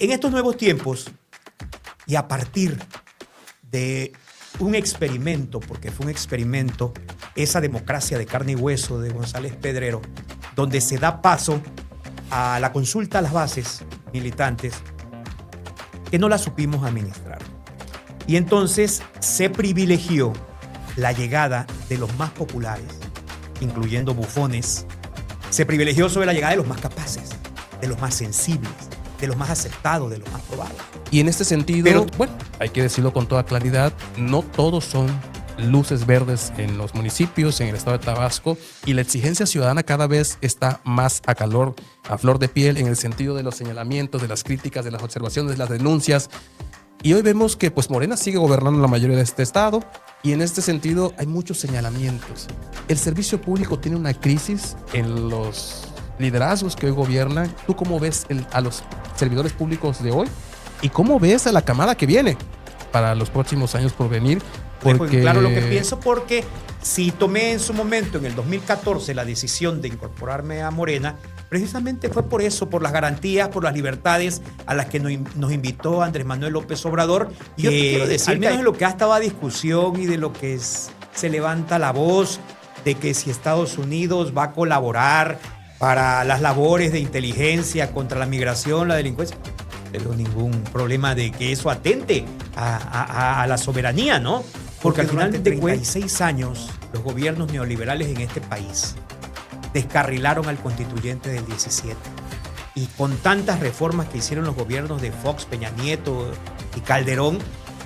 En estos nuevos tiempos y a partir de un experimento, porque fue un experimento, esa democracia de carne y hueso de González Pedrero, donde se da paso a la consulta a las bases militantes, que no la supimos administrar. Y entonces se privilegió la llegada de los más populares, incluyendo bufones. Se privilegió sobre la llegada de los más capaces, de los más sensibles, de los más aceptados, de los más probados. Y en este sentido, bueno, hay que decirlo con toda claridad, no todos son luces verdes en los municipios, en el estado de Tabasco, y la exigencia ciudadana cada vez está más a flor de piel, en el sentido de los señalamientos, de las críticas, de las observaciones, de las denuncias. Y hoy vemos que pues Morena sigue gobernando la mayoría de este estado, y en este sentido hay muchos señalamientos. El servicio público tiene una crisis en los liderazgos que hoy gobiernan. ¿Tú cómo ves a los servidores públicos de hoy? ¿Y cómo ves a la camada que viene para los próximos años por venir? Porque claro lo que pienso, porque si tomé en su momento, en el 2014, la decisión de incorporarme a Morena, precisamente fue por eso, por las garantías, por las libertades a las que nos invitó Andrés Manuel López Obrador. Y yo quiero decir, al menos de lo que ha estado a discusión y de lo que se levanta la voz, de que si Estados Unidos va a colaborar para las labores de inteligencia contra la migración, la delincuencia, pero ningún problema de que eso atente a la soberanía, ¿no? Porque al final de 36 años, los gobiernos neoliberales en este país descarrilaron al constituyente del 17. Y con tantas reformas que hicieron los gobiernos de Fox, Peña Nieto y Calderón,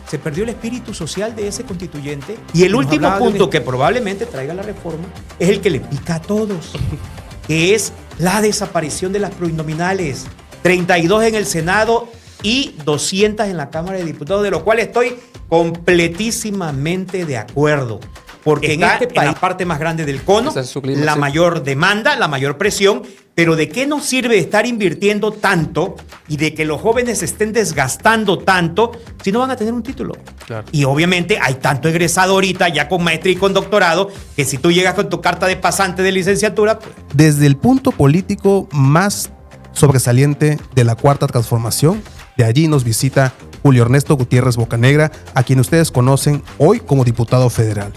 se perdió el espíritu social de ese constituyente. Y el último punto que probablemente traiga la reforma es el que le pica a todos, que es la desaparición de las plurinominales. 32 en el Senado y 200 en la Cámara de Diputados, de lo cual estoy completísimamente de acuerdo. Porque en este país, la parte más grande del cono, la mayor demanda, la mayor presión, pero ¿de qué nos sirve estar invirtiendo tanto y de que los jóvenes estén desgastando tanto si no van a tener un título? Claro. Y obviamente hay tanto egresado ahorita, ya con maestría y con doctorado, que si tú llegas con tu carta de pasante de licenciatura... Pues... Desde el punto político más sobresaliente de la Cuarta Transformación, de allí nos visita Julio Ernesto Gutiérrez Bocanegra, a quien ustedes conocen hoy como diputado federal.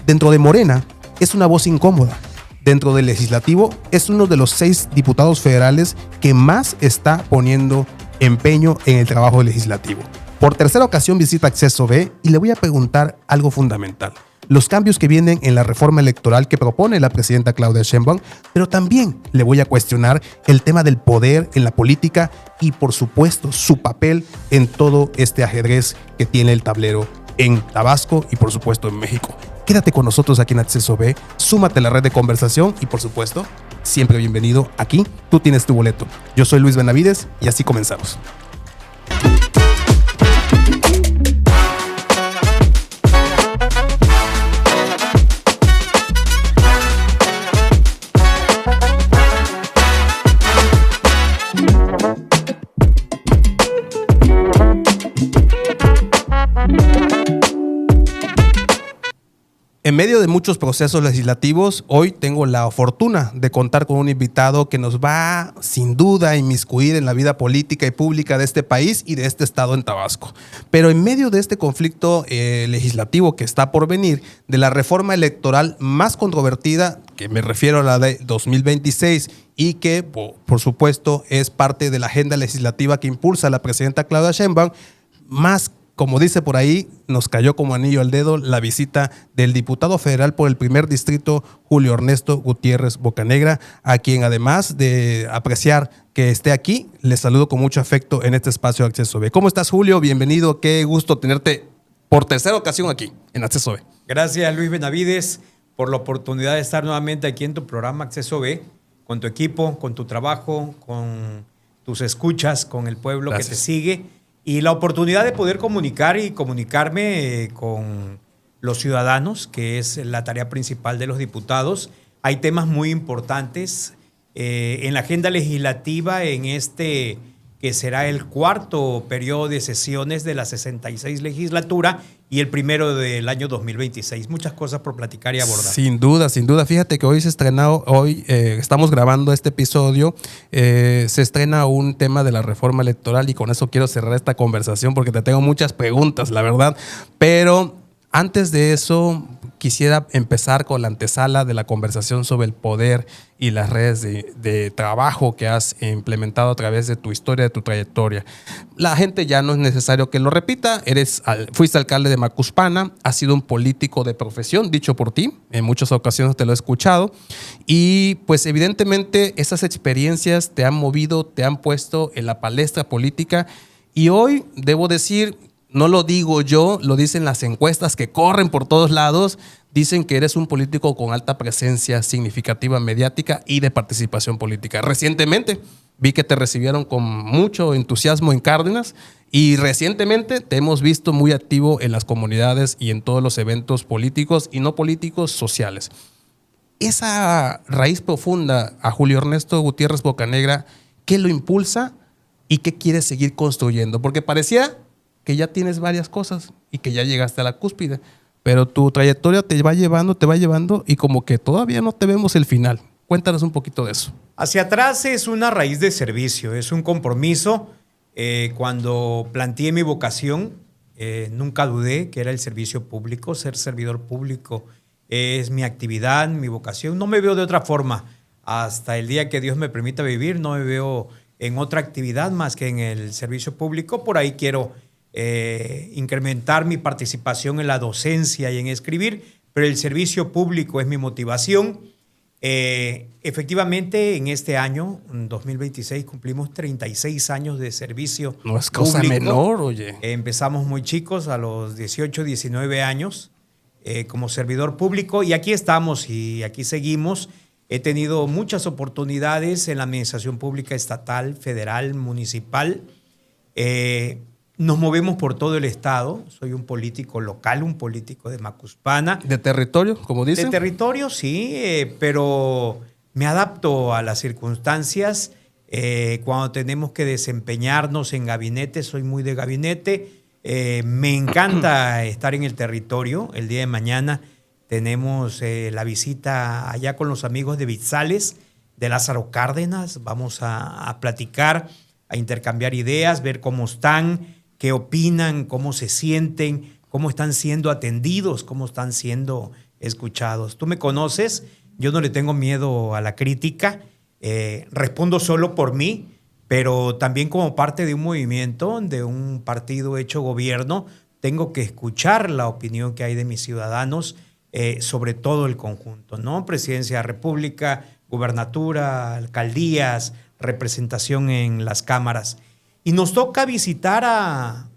Dentro de Morena es una voz incómoda. Dentro del legislativo es uno de los 6 diputados federales que más está poniendo empeño en el trabajo legislativo. Por tercera ocasión visita Acceso B y le voy a preguntar algo fundamental. Los cambios que vienen en la reforma electoral que propone la presidenta Claudia Sheinbaum, pero también le voy a cuestionar el tema del poder en la política y, por supuesto, su papel en todo este ajedrez que tiene el tablero en Tabasco y, por supuesto, en México. Quédate con nosotros aquí en Acceso B, súmate a la red de conversación y, por supuesto, siempre bienvenido aquí. Tú tienes tu boleto. Yo soy Luis Benavides y así comenzamos. En medio de muchos procesos legislativos, hoy tengo la fortuna de contar con un invitado que nos va, sin duda, a inmiscuir en la vida política y pública de este país y de este estado en Tabasco. Pero en medio de este conflicto legislativo que está por venir, de la reforma electoral más controvertida, que me refiero a la de 2026, y que, por supuesto, es parte de la agenda legislativa que impulsa la presidenta Claudia Sheinbaum, más como dice por ahí, nos cayó como anillo al dedo la visita del diputado federal por el primer distrito, Julio Ernesto Gutiérrez Bocanegra, a quien, además de apreciar que esté aquí, le saludo con mucho afecto en este espacio de Acceso B. ¿Cómo estás, Julio? Bienvenido. Qué gusto tenerte por tercera ocasión aquí en Acceso B. Gracias, Luis Benavides, por la oportunidad de estar nuevamente aquí en tu programa Acceso B, con tu equipo, con tu trabajo, con tus escuchas, con el pueblo Gracias. Que te sigue. Y la oportunidad de poder comunicar y comunicarme con los ciudadanos, que es la tarea principal de los diputados. Hay temas muy importantes en la agenda legislativa en este que será el cuarto periodo de sesiones de la 66 legislatura y el primero del año 2026. Muchas cosas por platicar y abordar. Sin duda, sin duda. Fíjate que hoy se estrenó, estamos grabando este episodio, se estrena un tema de la reforma electoral y con eso quiero cerrar esta conversación porque te tengo muchas preguntas, la verdad. Pero antes de eso, quisiera empezar con la antesala de la conversación sobre el poder y las redes de trabajo que has implementado a través de tu historia, de tu trayectoria. La gente ya no es necesario que lo repita. Fuiste alcalde de Macuspana, has sido un político de profesión, dicho por ti. En muchas ocasiones te lo he escuchado. Y pues evidentemente esas experiencias te han movido, te han puesto en la palestra política. Y hoy, debo decir, no lo digo yo, lo dicen las encuestas que corren por todos lados. Dicen que eres un político con alta presencia significativa mediática y de participación política. Recientemente vi que te recibieron con mucho entusiasmo en Cárdenas y recientemente te hemos visto muy activo en las comunidades y en todos los eventos políticos y no políticos sociales. Esa raíz profunda a Julio Ernesto Gutiérrez Bocanegra, ¿qué lo impulsa y qué quieres seguir construyendo? Porque parecía que ya tienes varias cosas y que ya llegaste a la cúspide, pero tu trayectoria te va llevando y como que todavía no te vemos el final. Cuéntanos un poquito de eso. Hacia atrás es una raíz de servicio, es un compromiso. Cuando planteé mi vocación, nunca dudé que era el servicio público, ser servidor público es mi actividad, mi vocación. No me veo de otra forma. Hasta el día que Dios me permita vivir, no me veo en otra actividad más que en el servicio público. Por ahí quiero incrementar mi participación en la docencia y en escribir, pero el servicio público es mi motivación. Efectivamente, en este año, en 2026, cumplimos 36 años de servicio. No es cosa público. menor, oye. Empezamos muy chicos, a los 18, 19 años, como servidor público, y aquí estamos y aquí seguimos. He tenido muchas oportunidades en la administración pública estatal, federal, municipal. Nos movemos por todo el estado. Soy un político local, un político de Macuspana. ¿De territorio, como dicen? De territorio, sí, pero me adapto a las circunstancias. Cuando tenemos que desempeñarnos en gabinete, soy muy de gabinete. Me encanta estar en el territorio. El día de mañana tenemos la visita allá con los amigos de Vitzales, de Lázaro Cárdenas. Vamos a platicar, a intercambiar ideas, ver cómo están, qué opinan, cómo se sienten, cómo están siendo atendidos, cómo están siendo escuchados. Tú me conoces, yo no le tengo miedo a la crítica, respondo solo por mí, pero también como parte de un movimiento, de un partido hecho gobierno, tengo que escuchar la opinión que hay de mis ciudadanos sobre todo el conjunto, ¿no? Presidencia de la República, gubernatura, alcaldías, representación en las cámaras. Y nos toca visitar a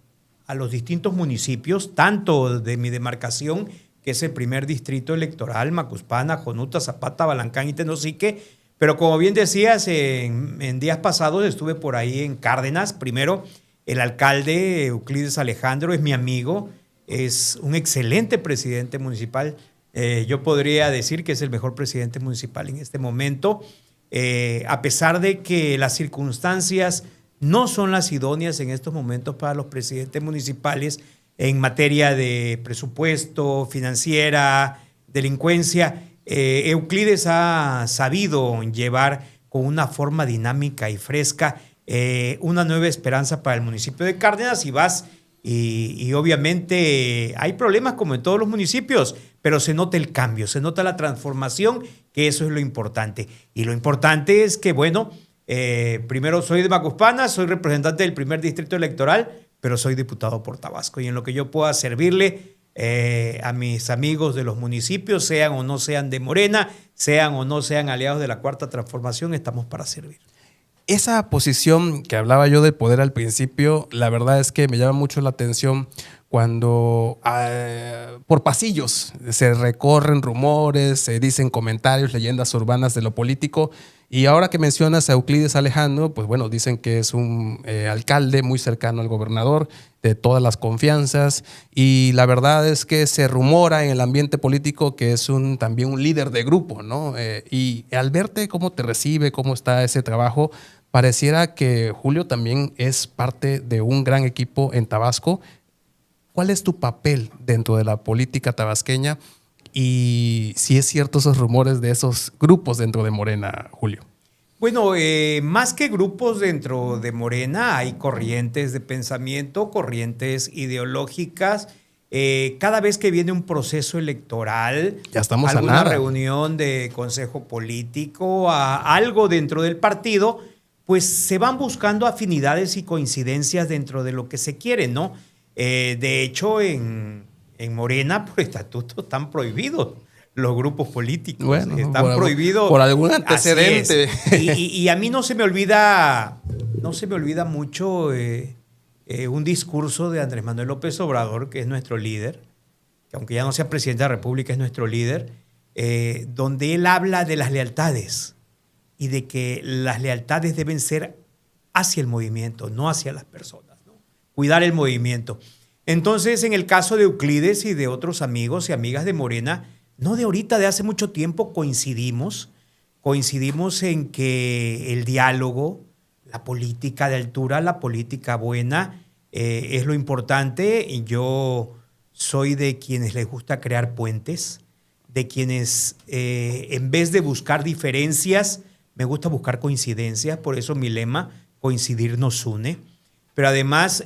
los distintos municipios, tanto de mi demarcación, que es el primer distrito electoral, Macuspana, Jonuta, Zapata, Balancán y Tenosique, pero como bien decías, en días pasados estuve por ahí en Cárdenas. Primero, el alcalde Euclides Alejandro es mi amigo, es un excelente presidente municipal. Yo podría decir que es el mejor presidente municipal en este momento, a pesar de que las circunstancias no son las idóneas en estos momentos para los presidentes municipales en materia de presupuesto, financiera, delincuencia. Euclides ha sabido llevar con una forma dinámica y fresca una nueva esperanza para el municipio de Cárdenas. Y vas y obviamente hay problemas como en todos los municipios, pero se nota el cambio, se nota la transformación, que eso es lo importante. Y lo importante es que, bueno, primero soy de Macuspana, soy representante del primer distrito electoral, pero soy diputado por Tabasco. Y en lo que yo pueda servirle a mis amigos de los municipios, sean o no sean de Morena, sean o no sean aliados de la Cuarta Transformación, estamos para servir. Esa posición que hablaba yo del poder al principio, la verdad es que me llama mucho la atención cuando por pasillos se recorren rumores, se dicen comentarios, leyendas urbanas de lo político. Y ahora que mencionas a Euclides Alejandro, pues bueno, dicen que es un alcalde muy cercano al gobernador, de todas las confianzas. Y la verdad es que se rumora en el ambiente político que es también un líder de grupo, ¿no? Y al verte cómo te recibe, cómo está ese trabajo, pareciera que Julio también es parte de un gran equipo en Tabasco. ¿Cuál es tu papel dentro de la política tabasqueña? Y si es cierto esos rumores de esos grupos dentro de Morena, Julio. Bueno, más que grupos dentro de Morena, hay corrientes de pensamiento, corrientes ideológicas. Cada vez que viene un proceso electoral, ya estamos alguna reunión de consejo político, algo dentro del partido, pues se van buscando afinidades y coincidencias dentro de lo que se quiere, ¿no? De hecho, en Morena, por estatuto, están prohibidos los grupos políticos. Bueno, están prohibidos. Por algún antecedente. Y a mí no se me olvida mucho un discurso de Andrés Manuel López Obrador, que es nuestro líder, que aunque ya no sea presidente de la República, es nuestro líder, donde él habla de las lealtades y de que las lealtades deben ser hacia el movimiento, no hacia las personas, ¿no? Cuidar el movimiento. Entonces, en el caso de Euclides y de otros amigos y amigas de Morena, no de ahorita, de hace mucho tiempo coincidimos en que el diálogo, la política de altura, la política buena, es lo importante. Y yo soy de quienes les gusta crear puentes, de quienes en vez de buscar diferencias, me gusta buscar coincidencias. Por eso mi lema, coincidir nos une. Pero además,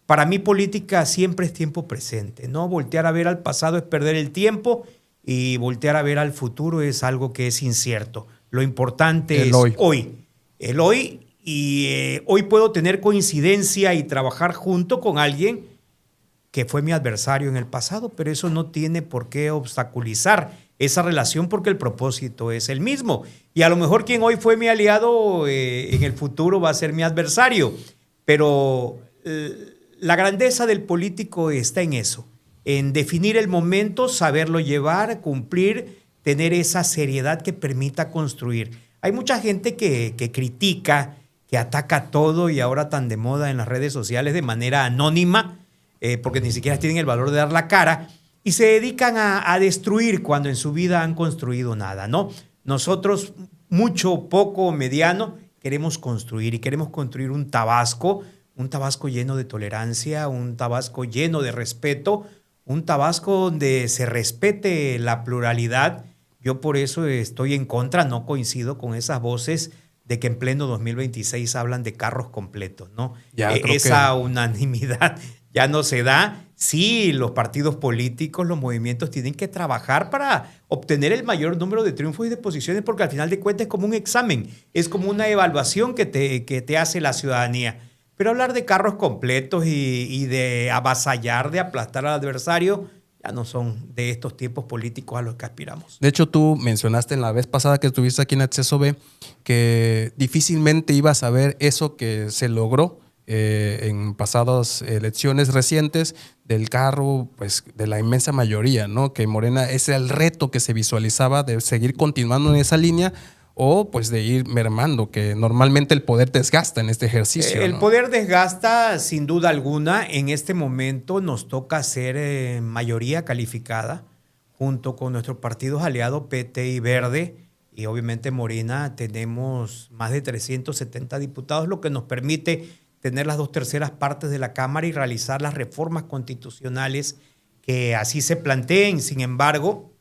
para mí política siempre es tiempo presente, ¿no? Voltear a ver al pasado es perder el tiempo y voltear a ver al futuro es algo que es incierto. Lo importante es hoy. El hoy, y hoy puedo tener coincidencia y trabajar junto con alguien que fue mi adversario en el pasado, pero eso no tiene por qué obstaculizar esa relación porque el propósito es el mismo. Y a lo mejor quien hoy fue mi aliado en el futuro va a ser mi adversario, pero la grandeza del político está en eso, en definir el momento, saberlo llevar, cumplir, tener esa seriedad que permita construir. Hay mucha gente que critica, que ataca todo y ahora tan de moda en las redes sociales de manera anónima, porque ni siquiera tienen el valor de dar la cara y se dedican a destruir cuando en su vida han construido nada, ¿no? Nosotros, mucho, poco, mediano, queremos construir y queremos construir un Tabasco lleno de tolerancia, un Tabasco lleno de respeto, un Tabasco donde se respete la pluralidad. Yo por eso estoy en contra, no coincido con esas voces de que en pleno 2026 hablan de carros completos, ¿no? Esa unanimidad ya no se da. Sí, los partidos políticos, los movimientos tienen que trabajar para obtener el mayor número de triunfos y de posiciones, porque al final de cuentas es como un examen, es como una evaluación que te hace la ciudadanía. Pero hablar de carros completos y de avasallar, de aplastar al adversario, ya no son de estos tiempos políticos a los que aspiramos. De hecho, tú mencionaste en la vez pasada que estuviste aquí en Acceso B que difícilmente ibas a ver eso que se logró en pasadas elecciones recientes del carro, pues de la inmensa mayoría, ¿no? Que Morena ese era el reto que se visualizaba de seguir continuando en esa línea o pues de ir mermando, que normalmente el poder desgasta en este ejercicio. El poder desgasta sin duda alguna. En este momento nos toca ser mayoría calificada junto con nuestros partidos aliados PT y Verde, y obviamente Morena tenemos más de 370 diputados, lo que nos permite tener las 2/3 partes de la Cámara y realizar las reformas constitucionales que así se planteen. Sin embargo,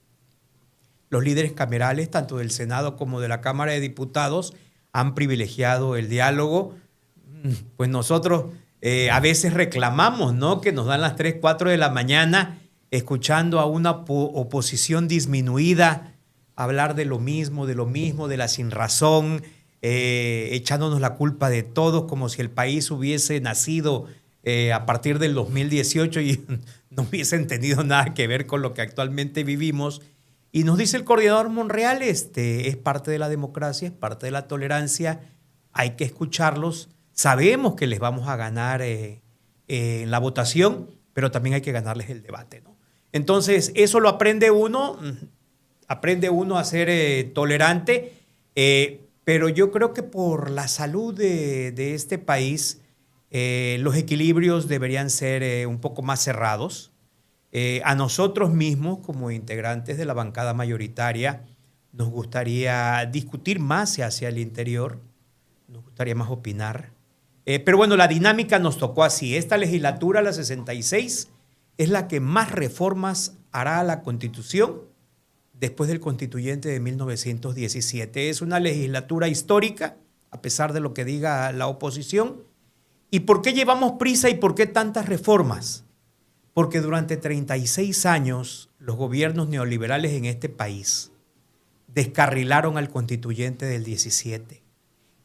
los líderes camerales, tanto del Senado como de la Cámara de Diputados, han privilegiado el diálogo. Pues nosotros a veces reclamamos, ¿no?, que nos dan las 3, 4 de la mañana escuchando a una oposición disminuida hablar de lo mismo, de la sinrazón, echándonos la culpa de todos como si el país hubiese nacido a partir del 2018 y no hubiesen tenido nada que ver con lo que actualmente vivimos. Y nos dice el coordinador Monreal, es parte de la democracia, es parte de la tolerancia, hay que escucharlos. Sabemos que les vamos a ganar en la votación, pero también hay que ganarles el debate, ¿no? Entonces, eso lo aprende uno a ser tolerante, pero yo creo que por la salud de este país, los equilibrios deberían ser un poco más cerrados. A nosotros mismos, como integrantes de la bancada mayoritaria, nos gustaría discutir más hacia el interior, nos gustaría más opinar. Pero bueno, la dinámica nos tocó así. Esta legislatura, la 66, es la que más reformas hará a la Constitución después del constituyente de 1917. Es una legislatura histórica, a pesar de lo que diga la oposición. ¿Y por qué llevamos prisa y por qué tantas reformas? Porque durante 36 años los gobiernos neoliberales en este país descarrilaron al constituyente del 17.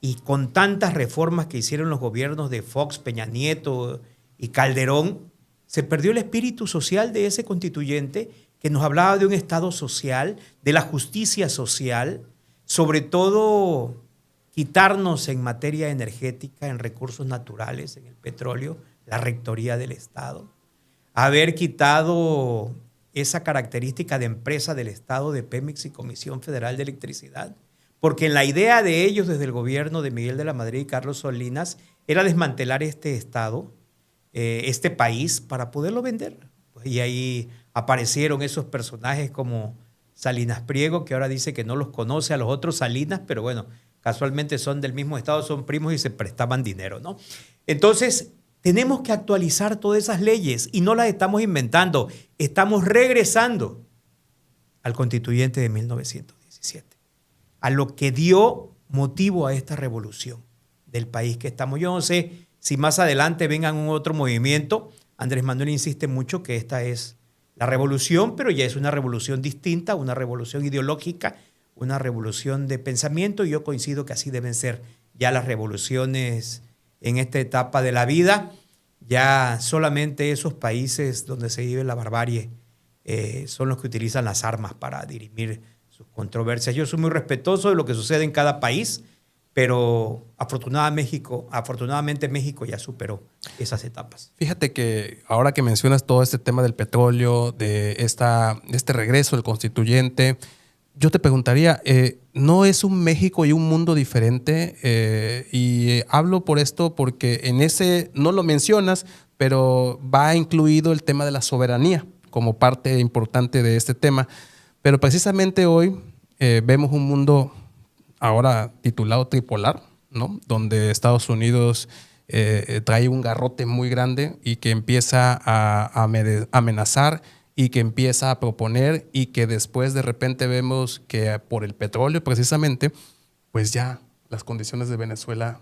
Y con tantas reformas que hicieron los gobiernos de Fox, Peña Nieto y Calderón, se perdió el espíritu social de ese constituyente que nos hablaba de un Estado social, de la justicia social, sobre todo quitarnos en materia energética, en recursos naturales, en el petróleo, la rectoría del Estado, haber quitado esa característica de empresa del Estado de Pemex y Comisión Federal de Electricidad, porque en la idea de ellos desde el gobierno de Miguel de la Madrid y Carlos Salinas era desmantelar este Estado, este país, para poderlo vender. Y ahí aparecieron esos personajes como Salinas Priego, que ahora dice que no los conoce a los otros Salinas, pero bueno, casualmente son del mismo estado, son primos y se prestaban dinero, ¿no? Entonces, tenemos que actualizar todas esas leyes y no las estamos inventando, estamos regresando al constituyente de 1917, a lo que dio motivo a esta revolución del país que estamos. Yo no sé si más adelante vengan un otro movimiento. Andrés Manuel insiste mucho que esta es la revolución, pero ya es una revolución distinta, una revolución ideológica, una revolución de pensamiento, y yo coincido que así deben ser ya las revoluciones en esta etapa de la vida. Ya solamente esos países donde se vive la barbarie son los que utilizan las armas para dirimir sus controversias. Yo soy muy respetuoso de lo que sucede en cada país, pero afortunadamente México ya superó esas etapas. Fíjate que ahora que mencionas todo este tema del petróleo, de este regreso del constituyente, yo te preguntaría, ¿no es un México y un mundo diferente? Y hablo por esto porque en ese, no lo mencionas, pero va incluido el tema de la soberanía como parte importante de este tema. Pero precisamente hoy vemos un mundo ahora titulado tripolar, ¿no? Donde Estados Unidos trae un garrote muy grande y que empieza a amenazar y que empieza a proponer, y que después de repente vemos que por el petróleo precisamente, pues ya las condiciones de Venezuela,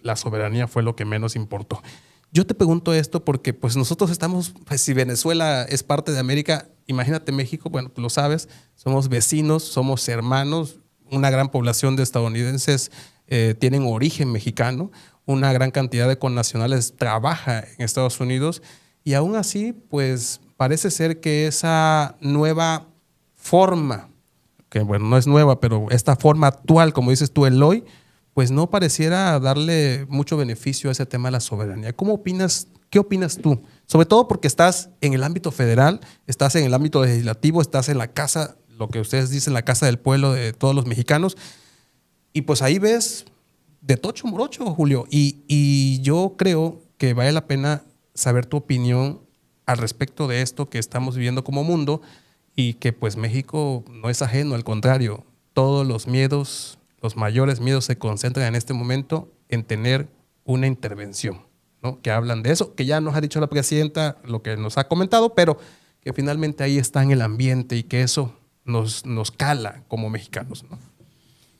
la soberanía fue lo que menos importó. Yo te pregunto esto porque pues nosotros estamos, pues si Venezuela es parte de América, imagínate México, bueno, tú lo sabes, somos vecinos, somos hermanos, una gran población de estadounidenses tienen origen mexicano, una gran cantidad de connacionales trabaja en Estados Unidos, y aún así, pues parece ser que esa nueva forma, que bueno, no es nueva, pero esta forma actual, como dices tú, el hoy, pues no pareciera darle mucho beneficio a ese tema de la soberanía. ¿Cómo opinas? ¿Qué opinas tú? Sobre todo porque estás en el ámbito federal, estás en el ámbito legislativo, estás en la casa, lo que ustedes dicen, la casa del pueblo de todos los mexicanos, y pues ahí ves de tocho morocho, Julio, y yo creo que vale la pena saber tu opinión al respecto de esto que estamos viviendo como mundo, y que pues México no es ajeno, al contrario, todos los miedos, los mayores miedos se concentran en este momento en tener una intervención, ¿no? Que hablan de eso, que ya nos ha dicho la presidenta lo que nos ha comentado, pero que finalmente ahí está en el ambiente y que eso nos cala como mexicanos, ¿no?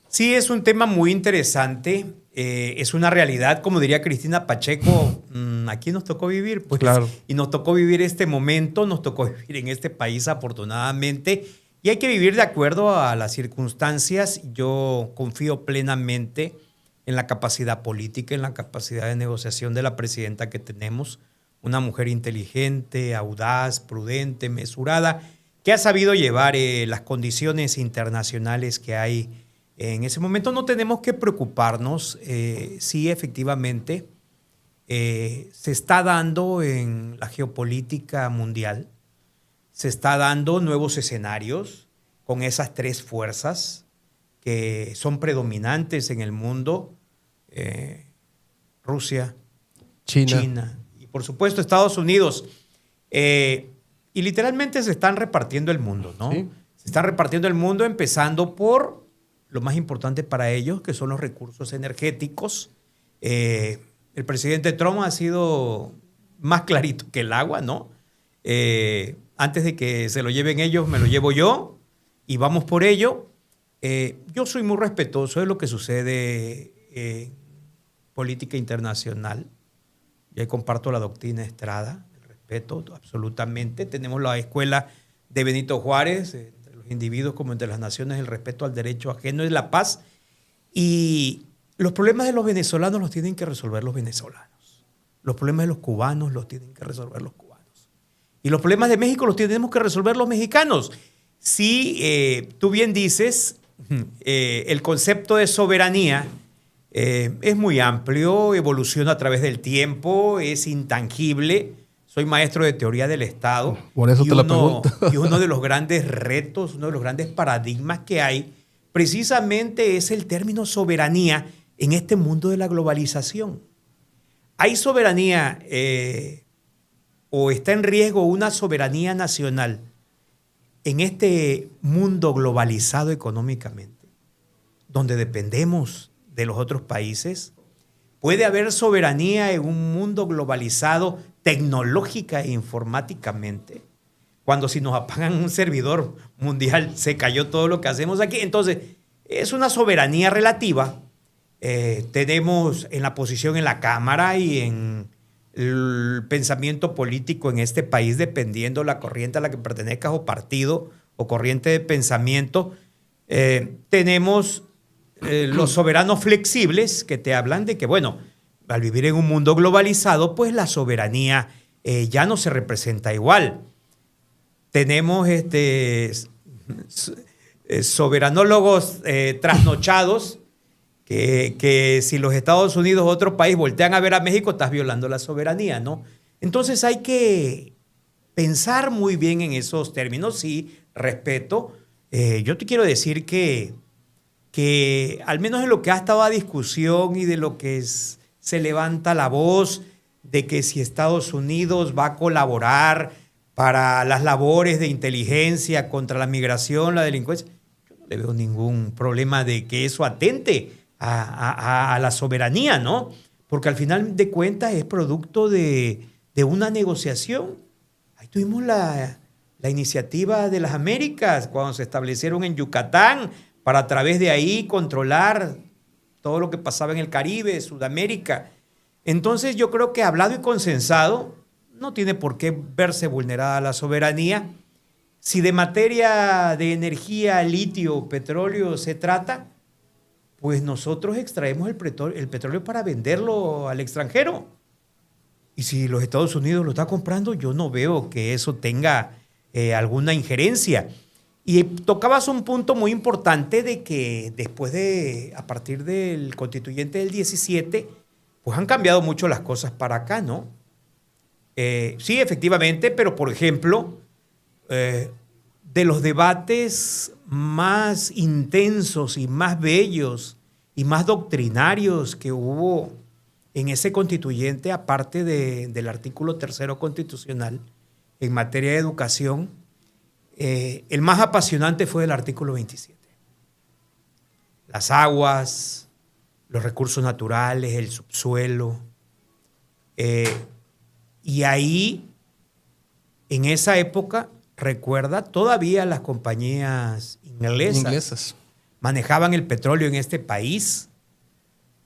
Sí, es un tema muy interesante, es una realidad, como diría Cristina Pacheco, aquí nos tocó vivir, pues, claro. Y nos tocó vivir este momento, nos tocó vivir en este país afortunadamente, y hay que vivir de acuerdo a las circunstancias. Yo confío plenamente en la capacidad política, en la capacidad de negociación de la presidenta que tenemos, una mujer inteligente, audaz, prudente, mesurada, que ha sabido llevar las condiciones internacionales que hay en ese momento. No tenemos que preocuparnos. Sí, efectivamente, se está dando en la geopolítica mundial, se está dando nuevos escenarios con esas tres fuerzas que son predominantes en el mundo: Rusia, China y por supuesto Estados Unidos. Y literalmente se están repartiendo el mundo, ¿no? Sí. Se están repartiendo el mundo, empezando por lo más importante para ellos, que son los recursos energéticos. El presidente Trump ha sido más clarito que el agua, ¿no? Antes de que se lo lleven ellos, me lo llevo yo y vamos por ello. Yo soy muy respetuoso de lo que sucede en política internacional. Yo comparto la doctrina Estrada, el respeto absolutamente. Tenemos la escuela de Benito Juárez, entre los individuos como entre las naciones, el respeto al derecho ajeno es la paz. Y los problemas de los venezolanos los tienen que resolver los venezolanos. Los problemas de los cubanos los tienen que resolver los cubanos. Y los problemas de México los tenemos que resolver los mexicanos. Si tú bien dices, el concepto de soberanía es muy amplio, evoluciona a través del tiempo, es intangible. Soy maestro de teoría del Estado. Por eso te lo pregunto. Y uno de los grandes retos, uno de los grandes paradigmas que hay, precisamente es el término soberanía en este mundo de la globalización. Hay soberanía o está en riesgo una soberanía nacional en este mundo globalizado económicamente, donde dependemos de los otros países. Puede haber soberanía en un mundo globalizado tecnológica e informáticamente, cuando si nos apagan un servidor mundial se cayó todo lo que hacemos aquí. Entonces, es una soberanía relativa. Tenemos en la posición en la Cámara y en el pensamiento político en este país, dependiendo la corriente a la que pertenezcas o partido o corriente de pensamiento, tenemos los soberanos flexibles que te hablan de que, bueno, al vivir en un mundo globalizado, pues la soberanía ya no se representa igual. Tenemos soberanólogos trasnochados que si los Estados Unidos o otro país voltean a ver a México, estás violando la soberanía, ¿no? Entonces hay que pensar muy bien en esos términos. Sí, respeto. Yo te quiero decir que al menos en lo que ha estado a discusión y de lo que se levanta la voz de que si Estados Unidos va a colaborar para las labores de inteligencia contra la migración, la delincuencia, yo no le veo ningún problema de que eso atente a la soberanía, ¿no? Porque al final de cuentas es producto de una negociación. Ahí tuvimos la iniciativa de las Américas cuando se establecieron en Yucatán para a través de ahí controlar todo lo que pasaba en el Caribe, Sudamérica. Entonces yo creo que hablado y consensado no tiene por qué verse vulnerada la soberanía. Si de materia de energía, litio, petróleo se trata, pues nosotros extraemos el petróleo para venderlo al extranjero. Y si los Estados Unidos lo está comprando, yo no veo que eso tenga alguna injerencia. Y tocabas un punto muy importante de que a partir del constituyente del 17, pues han cambiado mucho las cosas para acá, ¿no? Sí, efectivamente, pero por ejemplo, de los debates más intensos y más bellos y más doctrinarios que hubo en ese constituyente, aparte del artículo 3º constitucional en materia de educación, el más apasionante fue el artículo 27. Las aguas, los recursos naturales, el subsuelo. Y ahí, en esa época, recuerda, todavía las compañías inglesas manejaban el petróleo en este país.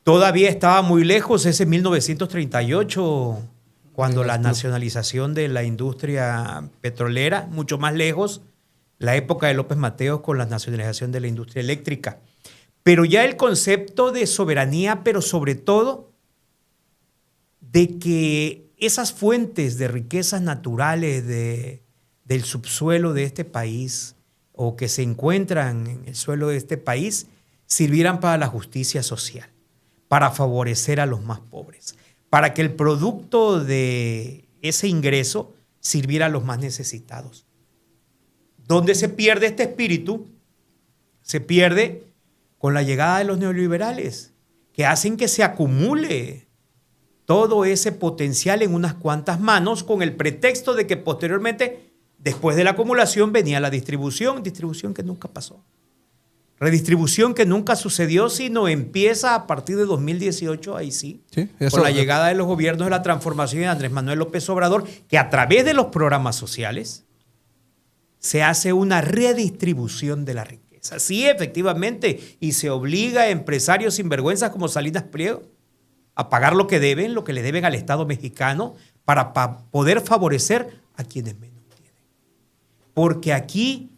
Todavía estaba muy lejos ese 1938, cuando la nacionalización de la industria petrolera, mucho más lejos, la época de López Mateos con la nacionalización de la industria eléctrica. Pero ya el concepto de soberanía, pero sobre todo de que esas fuentes de riquezas naturales del subsuelo de este país o que se encuentran en el suelo de este país sirvieran para la justicia social, para favorecer a los más pobres, para que el producto de ese ingreso sirviera a los más necesitados. ¿Dónde se pierde este espíritu? Se pierde con la llegada de los neoliberales, que hacen que se acumule todo ese potencial en unas cuantas manos con el pretexto de que posteriormente, después de la acumulación, venía la distribución que nunca pasó. Redistribución que nunca sucedió, sino empieza a partir de 2018, ahí sí, con la llegada de los gobiernos de la transformación de Andrés Manuel López Obrador, que a través de los programas sociales se hace una redistribución de la riqueza. Sí, efectivamente, y se obliga a empresarios sinvergüenzas como Salinas Pliego a pagar lo que le deben al Estado mexicano para poder favorecer a quienes menos tienen. Porque aquí,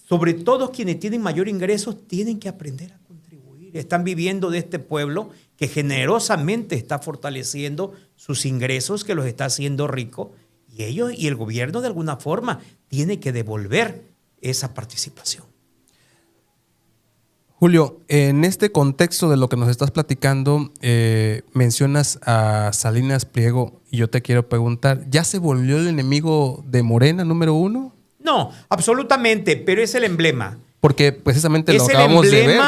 sobre todo quienes tienen mayor ingresos, tienen que aprender a contribuir. Están viviendo de este pueblo que generosamente está fortaleciendo sus ingresos, que los está haciendo ricos, y ellos y el gobierno de alguna forma tiene que devolver esa participación. Julio, en este contexto de lo que nos estás platicando, mencionas a Salinas Pliego y yo te quiero preguntar, ¿ya se volvió el enemigo de Morena número uno? No, absolutamente, pero es el emblema. Porque precisamente lo acabamos de ver.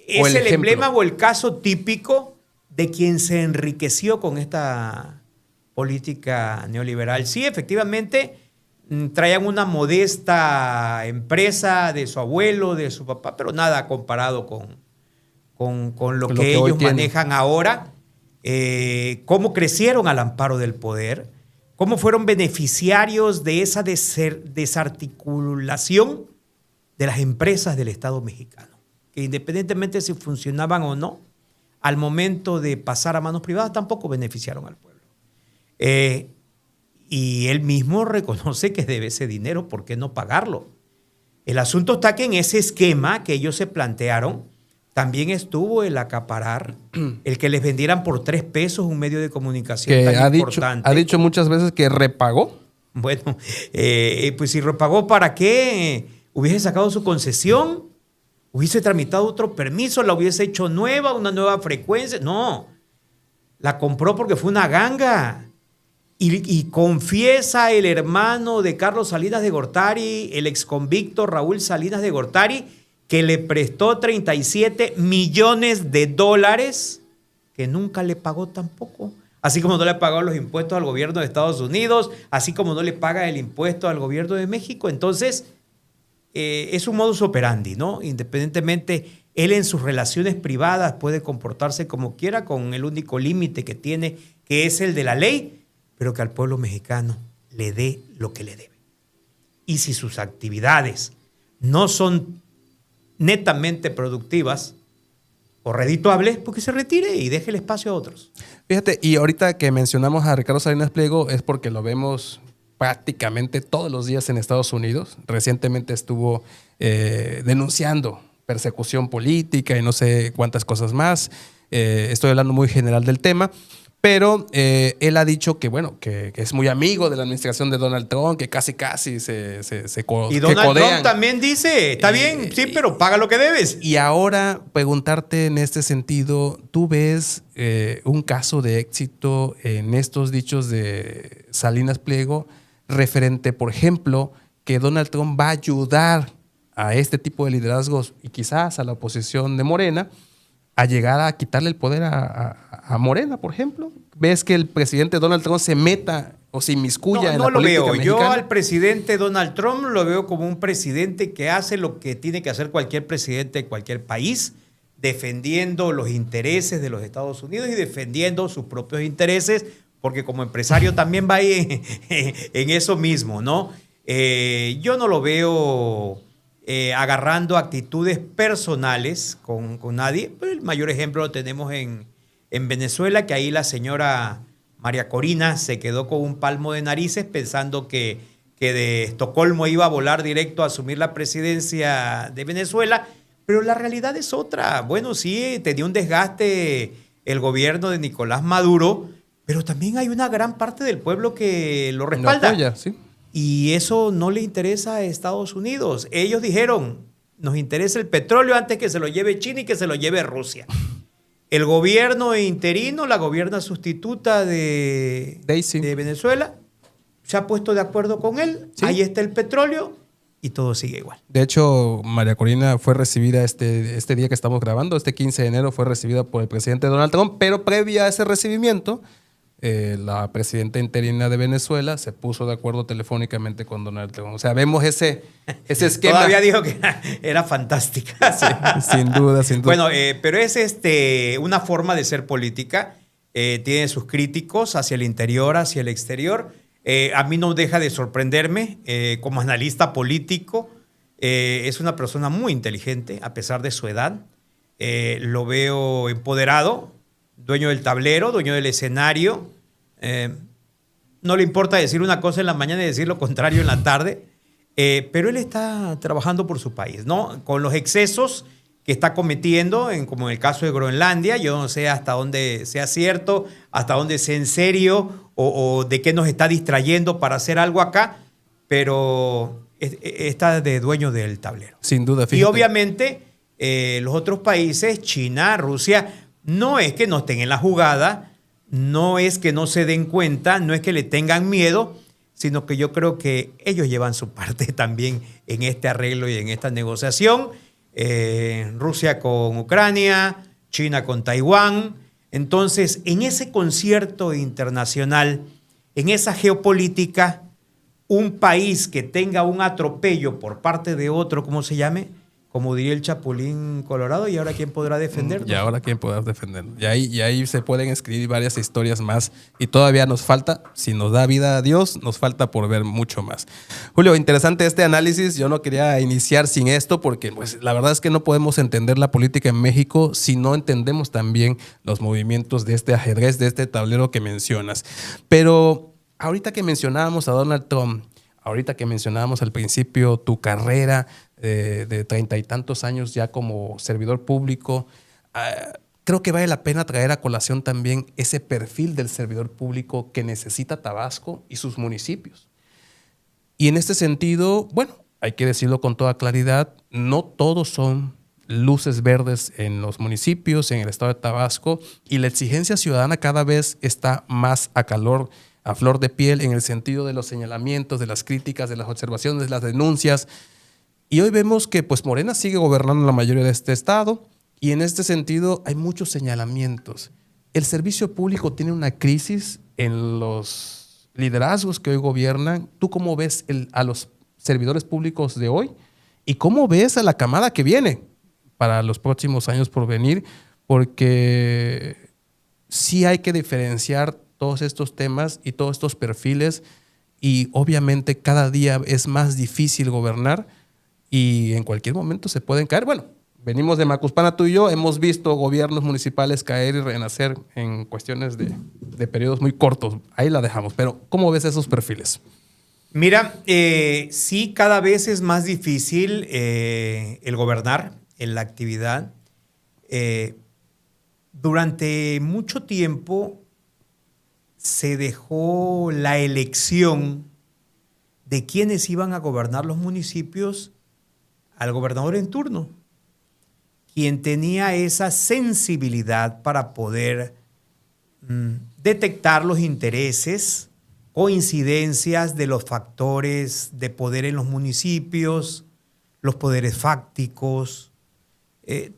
Es el emblema o el caso típico de quien se enriqueció con esta política neoliberal. Sí, efectivamente, traían una modesta empresa de su abuelo, de su papá, pero nada comparado con lo que ellos manejan ahora. Cómo crecieron al amparo del poder, cómo fueron beneficiarios de esa desarticulación de las empresas del Estado mexicano, que independientemente si funcionaban o no, al momento de pasar a manos privadas tampoco beneficiaron al pueblo. Y él mismo reconoce que debe ese dinero, ¿por qué no pagarlo? El asunto está que en ese esquema que ellos se plantearon, también estuvo el acaparar, el que les vendieran por 3 pesos un medio de comunicación que tan importante. Ha dicho muchas veces que repagó. Bueno, pues si repagó, ¿para qué? Hubiese sacado su concesión, hubiese tramitado otro permiso, la hubiese hecho nueva, una nueva frecuencia. No, la compró porque fue una ganga. Y confiesa el hermano de Carlos Salinas de Gortari, el exconvicto Raúl Salinas de Gortari, que le prestó $37 millones que nunca le pagó tampoco. Así como no le pagó los impuestos al gobierno de Estados Unidos, así como no le paga el impuesto al gobierno de México. Entonces, es un modus operandi, ¿no? Independientemente, él en sus relaciones privadas puede comportarse como quiera, con el único límite que tiene, que es el de la ley, pero que al pueblo mexicano le dé lo que le debe. Y si sus actividades no son netamente productivas o redituables, pues que se retire y deje el espacio a otros. Fíjate, y ahorita que mencionamos a Ricardo Salinas Pliego es porque lo vemos prácticamente todos los días en Estados Unidos. Recientemente estuvo denunciando persecución política y no sé cuántas cosas más. Estoy hablando muy general del tema. Pero él ha dicho que, bueno, que es muy amigo de la administración de Donald Trump, que casi se y Donald Trump también dice, está bien, sí, pero paga lo que debes. Y ahora preguntarte en este sentido, ¿tú ves un caso de éxito en estos dichos de Salinas Pliego referente, por ejemplo, que Donald Trump va a ayudar a este tipo de liderazgos y quizás a la oposición de Morena a llegar a quitarle el poder a Morena, por ejemplo? ¿Ves que el presidente Donald Trump se meta o se inmiscuya en la política mexicana? No lo veo. Yo al presidente Donald Trump lo veo como un presidente que hace lo que tiene que hacer cualquier presidente de cualquier país, defendiendo los intereses de los Estados Unidos y defendiendo sus propios intereses, porque como empresario también va ahí en eso mismo, ¿no? Yo no lo veo agarrando actitudes personales con nadie. Pero el mayor ejemplo lo tenemos en Venezuela, que ahí la señora María Corina se quedó con un palmo de narices pensando que de Estocolmo iba a volar directo a asumir la presidencia de Venezuela, pero la realidad es otra. Bueno, sí, tenía un desgaste el gobierno de Nicolás Maduro, pero también hay una gran parte del pueblo que lo respalda. Lo apoya, sí. Y eso no le interesa a Estados Unidos. Ellos dijeron, nos interesa el petróleo antes que se lo lleve China y que se lo lleve Rusia. El gobierno interino, la gobierna sustituta de Venezuela, se ha puesto de acuerdo con él. Sí. Ahí está el petróleo y todo sigue igual. De hecho, María Corina fue recibida este día que estamos grabando, este 15 de enero, fue recibida por el presidente Donald Trump, pero previa a ese recibimiento, la presidenta interina de Venezuela se puso de acuerdo telefónicamente con Donald Trump. O sea, vemos ese esquema. Todavía dijo que era fantástica. Sí, sin duda, sin duda. Bueno, pero es una forma de ser política. Tiene sus críticos hacia el interior, hacia el exterior. A mí no deja de sorprenderme como analista político. Es una persona muy inteligente a pesar de su edad. Lo veo empoderado, dueño del tablero, dueño del escenario. No le importa decir una cosa en la mañana y decir lo contrario en la tarde. Pero él está trabajando por su país, ¿no? Con los excesos que está cometiendo, como en el caso de Groenlandia. Yo no sé hasta dónde sea cierto, hasta dónde sea en serio o de qué nos está distrayendo para hacer algo acá, pero está de dueño del tablero. Sin duda, fíjate. Y obviamente los otros países, China, Rusia, no es que no estén en la jugada, no es que no se den cuenta, no es que le tengan miedo, sino que yo creo que ellos llevan su parte también en este arreglo y en esta negociación. Rusia con Ucrania, China con Taiwán. Entonces, en ese concierto internacional, en esa geopolítica, un país que tenga un atropello por parte de otro, ¿cómo se llame? Como diría el Chapulín Colorado, ¿y ahora quién podrá defendernos? Y ahora quién podrá defendernos. Y ahí se pueden escribir varias historias más. Y todavía nos falta, si nos da vida a Dios, nos falta por ver mucho más. Julio, interesante este análisis. Yo no quería iniciar sin esto porque pues, la verdad es que no podemos entender la política en México si no entendemos también los movimientos de este ajedrez, de este tablero que mencionas. Pero ahorita que mencionábamos a Donald Trump, ahorita que mencionábamos al principio tu carrera de 30 y tantos años ya como servidor público, creo que vale la pena traer a colación también ese perfil del servidor público que necesita Tabasco y sus municipios. Y en este sentido, bueno, hay que decirlo con toda claridad, no todos son luces verdes en los municipios, en el estado de Tabasco, y la exigencia ciudadana cada vez está más a flor de piel en el sentido de los señalamientos, de las críticas, de las observaciones, de las denuncias. Y hoy vemos que pues, Morena sigue gobernando la mayoría de este estado y en este sentido hay muchos señalamientos. El servicio público tiene una crisis en los liderazgos que hoy gobiernan. ¿Tú cómo ves a los servidores públicos de hoy? ¿Y cómo ves a la camada que viene para los próximos años por venir? Porque sí hay que diferenciar todos estos temas y todos estos perfiles y obviamente cada día es más difícil gobernar y en cualquier momento se pueden caer. Bueno, venimos de Macuspana tú y yo, hemos visto gobiernos municipales caer y renacer en cuestiones de periodos muy cortos. Ahí la dejamos, pero ¿cómo ves esos perfiles? Mira, sí, cada vez es más difícil el gobernar en la actividad. Durante mucho tiempo se dejó la elección de quiénes iban a gobernar los municipios al gobernador en turno, quien tenía esa sensibilidad para poder detectar los intereses, coincidencias de los factores de poder en los municipios, los poderes fácticos,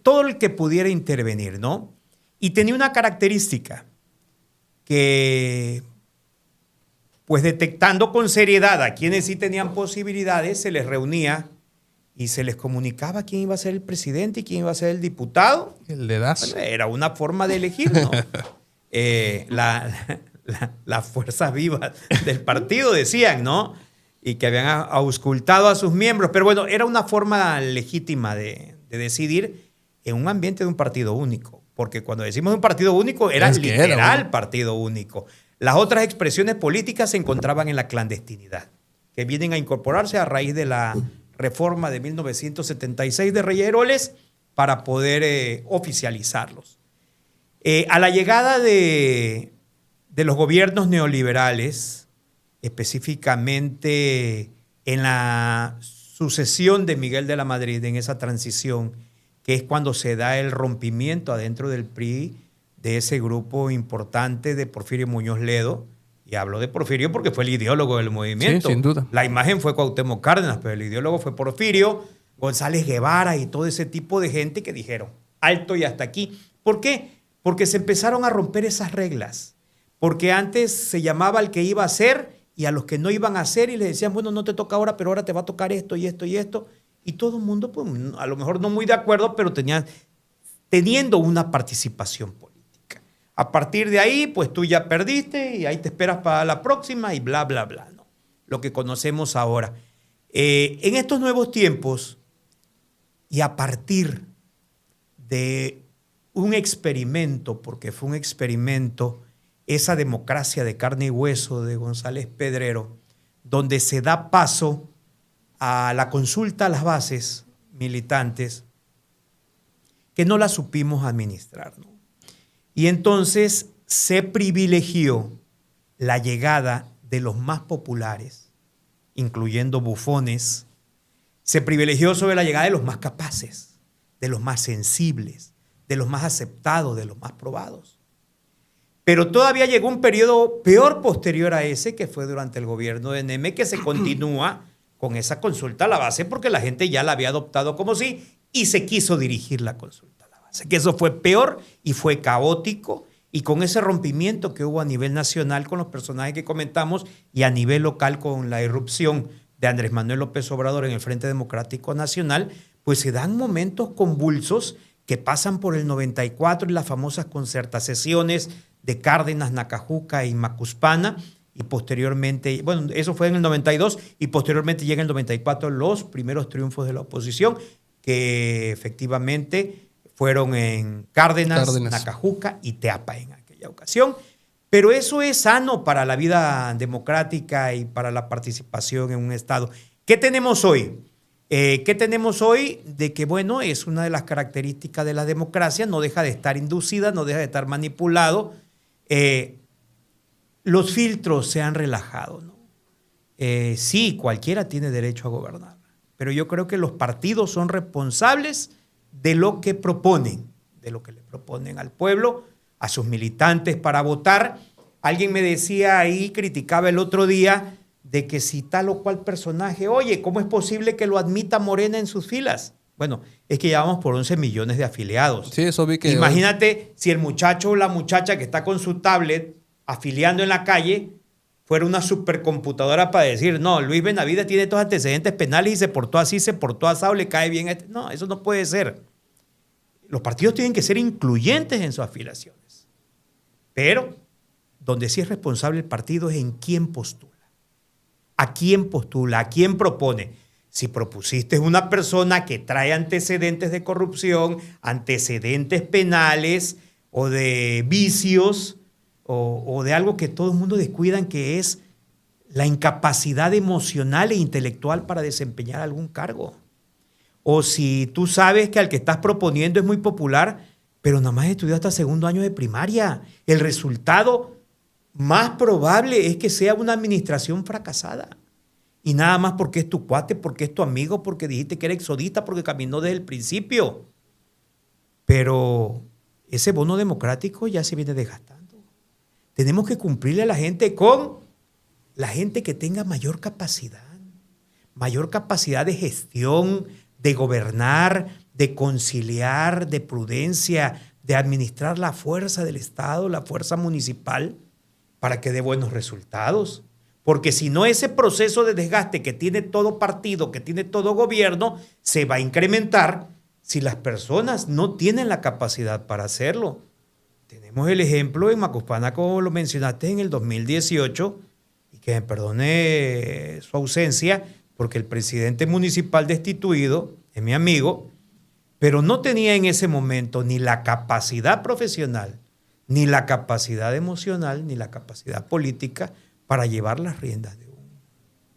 todo el que pudiera intervenir, ¿no? Y tenía una característica que, pues detectando con seriedad a quienes sí tenían posibilidades, se les reunía y se les comunicaba quién iba a ser el presidente y quién iba a ser el diputado. El dedazo. Bueno, era una forma de elegir, ¿no? Las fuerzas vivas del partido decían, ¿no? Y que habían auscultado a sus miembros. Pero bueno, era una forma legítima de decidir en un ambiente de un partido único. Porque cuando decimos un partido único, era literal partido único. Las otras expresiones políticas se encontraban en la clandestinidad, que vienen a incorporarse a raíz de la reforma de 1976 de Reyes Heroles para poder oficializarlos. A la llegada de los gobiernos neoliberales, específicamente en la sucesión de Miguel de la Madrid, en esa transición, que es cuando se da el rompimiento adentro del PRI de ese grupo importante de Porfirio Muñoz Ledo. Y hablo de Porfirio porque fue el ideólogo del movimiento. Sí, sin duda. La imagen fue Cuauhtémoc Cárdenas, pero el ideólogo fue Porfirio, González Guevara y todo ese tipo de gente que dijeron, alto y hasta aquí. ¿Por qué? Porque se empezaron a romper esas reglas. Porque antes se llamaba al que iba a hacer y a los que no iban a hacer y les decían, bueno, no te toca ahora, pero ahora te va a tocar esto y esto y esto. Y todo el mundo, pues, a lo mejor no muy de acuerdo, pero teniendo una participación política. A partir de ahí, pues tú ya perdiste y ahí te esperas para la próxima y bla, bla, bla, ¿no? Lo que conocemos ahora. En estos nuevos tiempos y a partir de un experimento, porque fue un experimento, esa democracia de carne y hueso de González Pedrero, donde se da paso a la consulta a las bases militantes, que no la supimos administrar, ¿no? Y entonces se privilegió la llegada de los más populares, incluyendo bufones, se privilegió sobre la llegada de los más capaces, de los más sensibles, de los más aceptados, de los más probados. Pero todavía llegó un periodo peor posterior a ese, que fue durante el gobierno de Neme, que se continúa con esa consulta a la base porque la gente ya la había adoptado como sí y se quiso dirigir la consulta a la base. Que eso fue peor y fue caótico, y con ese rompimiento que hubo a nivel nacional con los personajes que comentamos y a nivel local con la irrupción de Andrés Manuel López Obrador en el Frente Democrático Nacional, pues se dan momentos convulsos que pasan por el 94 y las famosas concertaciones de Cárdenas, Nacajuca y Macuspana, y posteriormente, bueno, eso fue en el 92, y posteriormente llega en el 94 los primeros triunfos de la oposición, que efectivamente fueron en Cárdenas, Nacajuca y Teapa en aquella ocasión. Pero eso es sano para la vida democrática y para la participación en un Estado. ¿Qué tenemos hoy? ¿Qué tenemos hoy? De que, bueno, es una de las características de la democracia, no deja de estar inducida, no deja de estar manipulado. Los filtros se han relajado, ¿no? Sí, cualquiera tiene derecho a gobernar, pero yo creo que los partidos son responsables de lo que proponen, de lo que le proponen al pueblo, a sus militantes para votar. Alguien me decía ahí, criticaba el otro día, de que si tal o cual personaje, oye, ¿cómo es posible que lo admita Morena en sus filas? Bueno, es que ya vamos por 11 millones de afiliados. Sí, eso vi que... Imagínate si el muchacho o la muchacha que está con su tablet afiliando en la calle fuera una supercomputadora para decir, no, Luis Benavides tiene estos antecedentes penales y se portó así, se portó asado, le cae bien a este. No, eso no puede ser. Los partidos tienen que ser incluyentes en sus afiliaciones. Pero donde sí es responsable el partido es en quién postula. ¿A quién postula? ¿A quién propone? Si propusiste una persona que trae antecedentes de corrupción, antecedentes penales o de vicios o de algo que todo el mundo descuidan, que es la incapacidad emocional e intelectual para desempeñar algún cargo. O si tú sabes que al que estás proponiendo es muy popular, pero nada más estudió hasta segundo año de primaria, el resultado más probable es que sea una administración fracasada. Y nada más porque es tu cuate, porque es tu amigo, porque dijiste que era exodista, porque caminó desde el principio. Pero ese bono democrático ya se viene desgastando. Tenemos que cumplirle a la gente con la gente que tenga mayor capacidad de gestión, de gobernar, de conciliar, de prudencia, de administrar la fuerza del Estado, la fuerza municipal, para que dé buenos resultados. Porque si no, ese proceso de desgaste que tiene todo partido, que tiene todo gobierno, se va a incrementar si las personas no tienen la capacidad para hacerlo. Tenemos el ejemplo en Macuspana, como lo mencionaste, en el 2018, y que me perdone su ausencia, porque el presidente municipal destituido es mi amigo, pero no tenía en ese momento ni la capacidad profesional, ni la capacidad emocional, ni la capacidad política para llevar las riendas de un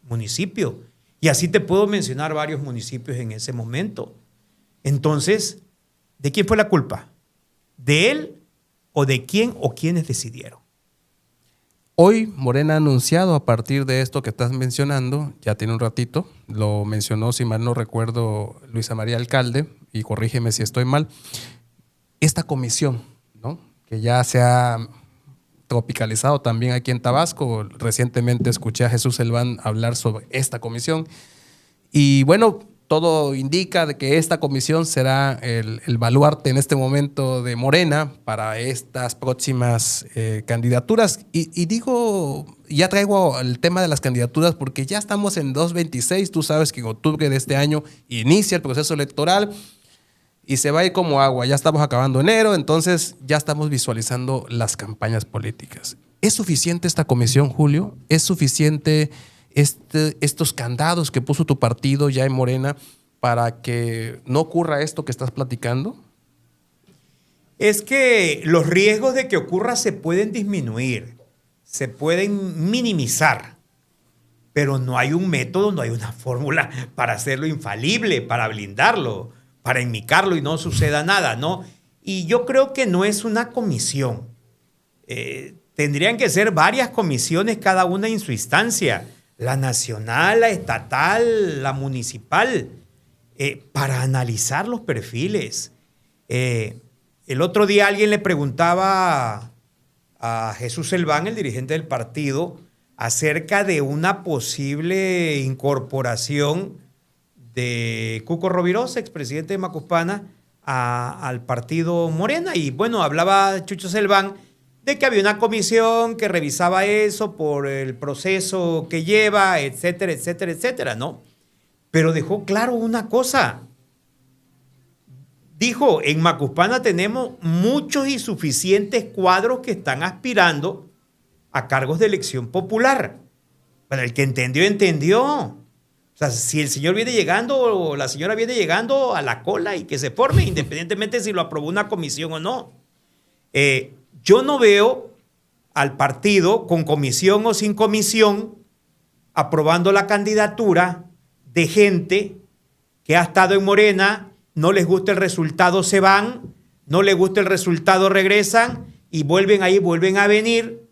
municipio. Y así te puedo mencionar varios municipios en ese momento. Entonces, ¿de quién fue la culpa? ¿De él o de quién o quiénes decidieron? Hoy Morena ha anunciado, a partir de esto que estás mencionando, ya tiene un ratito, lo mencionó, si mal no recuerdo, Luisa María Alcalde, y corrígeme si estoy mal, esta comisión, ¿no?, que ya se ha tropicalizado también aquí en Tabasco. Recientemente escuché a Jesús Elván hablar sobre esta comisión. Y bueno, todo indica de que esta comisión será el baluarte en este momento de Morena para estas próximas candidaturas. Y digo, ya traigo el tema de las candidaturas porque ya estamos en 2026. Tú sabes que en octubre de este año inicia el proceso electoral y se va a ir como agua. Ya estamos acabando enero, entonces ya estamos visualizando las campañas políticas. ¿Es suficiente esta comisión, Julio? ¿Es suficiente estos candados que puso tu partido ya en Morena para que no ocurra esto que estás platicando? Es que los riesgos de que ocurra se pueden disminuir, se pueden minimizar, pero no hay un método, no hay una fórmula para hacerlo infalible, para blindarlo, para enmicarlo y no suceda nada, ¿no? Y yo creo que no es una comisión. Tendrían que ser varias comisiones, cada una en su instancia. La nacional, la estatal, la municipal, para analizar los perfiles. El otro día alguien le preguntaba a Jesús Elván, el dirigente del partido, acerca de una posible incorporación de Cuco Rovirosa, expresidente de Macuspana, al partido Morena. Y bueno, hablaba Chucho Selván de que había una comisión que revisaba eso por el proceso que lleva, etcétera, etcétera, etcétera, ¿no? Pero dejó claro una cosa. Dijo, en Macuspana tenemos muchos y suficientes cuadros que están aspirando a cargos de elección popular. Bueno, el que entendió, entendió. O sea, si el señor viene llegando o la señora viene llegando a la cola y que se forme, independientemente si lo aprobó una comisión o no. Yo no veo al partido con comisión o sin comisión aprobando la candidatura de gente que ha estado en Morena, no les gusta el resultado, se van, no les gusta el resultado, regresan y vuelven ahí, vuelven a venir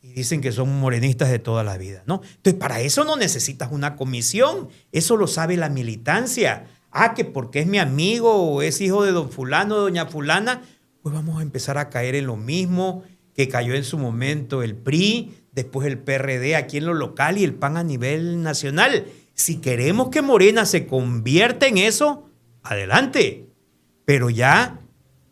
y dicen que son morenistas de toda la vida, ¿no? Entonces, para eso no necesitas una comisión, eso lo sabe la militancia. Que porque es mi amigo o es hijo de don fulano, de doña fulana, pues vamos a empezar a caer en lo mismo que cayó en su momento el PRI, después el PRD aquí en lo local y el PAN a nivel nacional. Si queremos que Morena se convierta en eso, adelante. Pero ya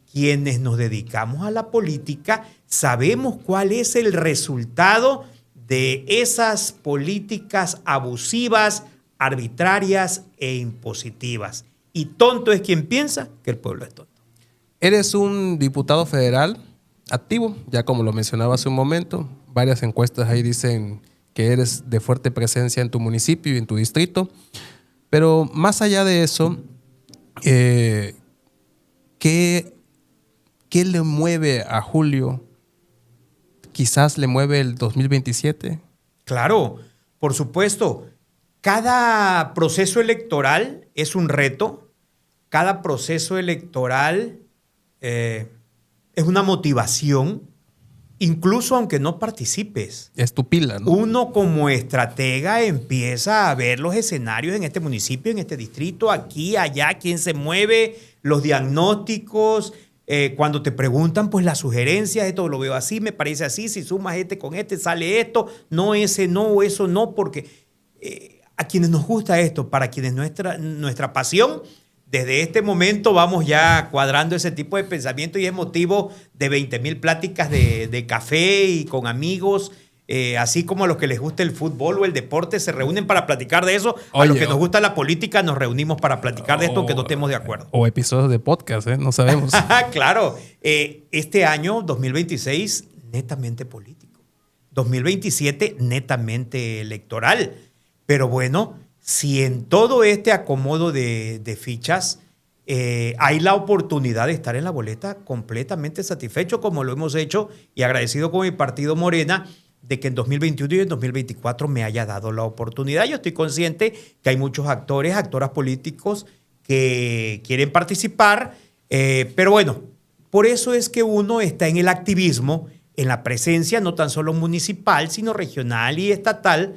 quienes nos dedicamos a la política sabemos cuál es el resultado de esas políticas abusivas, arbitrarias e impositivas. Y tonto es quien piensa que el pueblo es tonto. Eres un diputado federal activo, ya como lo mencionaba hace un momento. Varias encuestas ahí dicen que eres de fuerte presencia en tu municipio y en tu distrito. Pero más allá de eso, ¿qué le mueve a Julio? ¿Quizás le mueve el 2027? Claro, por supuesto. Cada proceso electoral es un reto. Cada proceso electoral es una motivación, incluso aunque no participes. Es tu pila, ¿no? Uno como estratega empieza a ver los escenarios en este municipio, en este distrito, aquí, allá, quién se mueve, los diagnósticos. Cuando te preguntan, pues las sugerencias, esto lo veo así, me parece así, si sumas este con este sale esto, no ese no, eso no, porque a quienes nos gusta esto, para quienes nuestra pasión, desde este momento vamos ya cuadrando ese tipo de pensamiento y es motivo de 20,000 pláticas de café y con amigos, así como a los que les gusta el fútbol o el deporte se reúnen para platicar de eso. A los que nos gusta la política nos reunimos para platicar de esto aunque no estemos de acuerdo. O episodios de podcast, no sabemos. Claro, este año 2026 netamente político, 2027 netamente electoral, pero bueno, si en todo este acomodo de fichas hay la oportunidad de estar en la boleta completamente satisfecho, como lo hemos hecho, y agradecido con mi partido Morena de que en 2021 y en 2024 me haya dado la oportunidad. Yo estoy consciente que hay muchos actoras políticos que quieren participar, pero bueno, por eso es que uno está en el activismo, en la presencia no tan solo municipal, sino regional y estatal,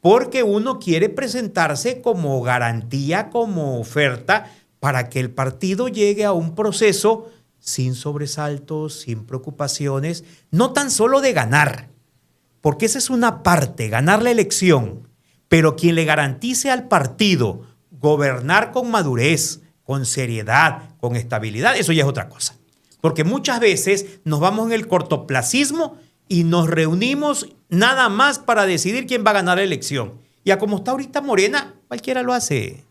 porque uno quiere presentarse como garantía, como oferta, para que el partido llegue a un proceso sin sobresaltos, sin preocupaciones, no tan solo de ganar, porque esa es una parte, ganar la elección, pero quien le garantice al partido gobernar con madurez, con seriedad, con estabilidad, eso ya es otra cosa. Porque muchas veces nos vamos en el cortoplacismo y nos reunimos nada más para decidir quién va a ganar la elección. Y a como está ahorita Morena, cualquiera lo hace.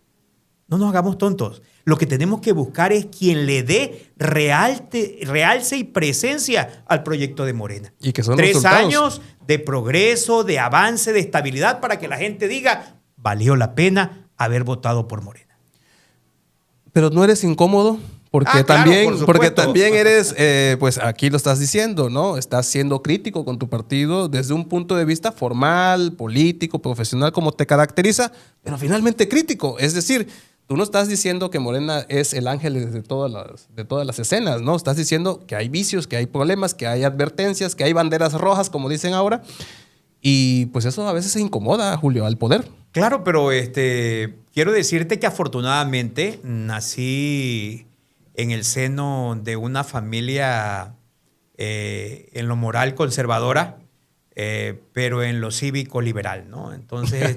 No nos hagamos tontos. Lo que tenemos que buscar es quien le dé realce y presencia al proyecto de Morena. Y que son 3 resultados. años de progreso, de avance, de estabilidad para que la gente diga, valió la pena haber votado por Morena. Pero no eres incómodo. Porque, Claro, también, por supuesto. porque también eres, pues aquí lo estás diciendo, ¿no? Estás siendo crítico con tu partido desde un punto de vista formal, político, profesional, como te caracteriza, pero finalmente crítico. Es decir, tú no estás diciendo que Morena es el ángel de todas las escenas, ¿no? Estás diciendo que hay vicios, que hay problemas, que hay advertencias, que hay banderas rojas, como dicen ahora. Y pues eso a veces se incomoda, Julio, al poder. Claro, pero quiero decirte que afortunadamente nací en el seno de una familia en lo moral conservadora, pero en lo cívico liberal, ¿no? Entonces,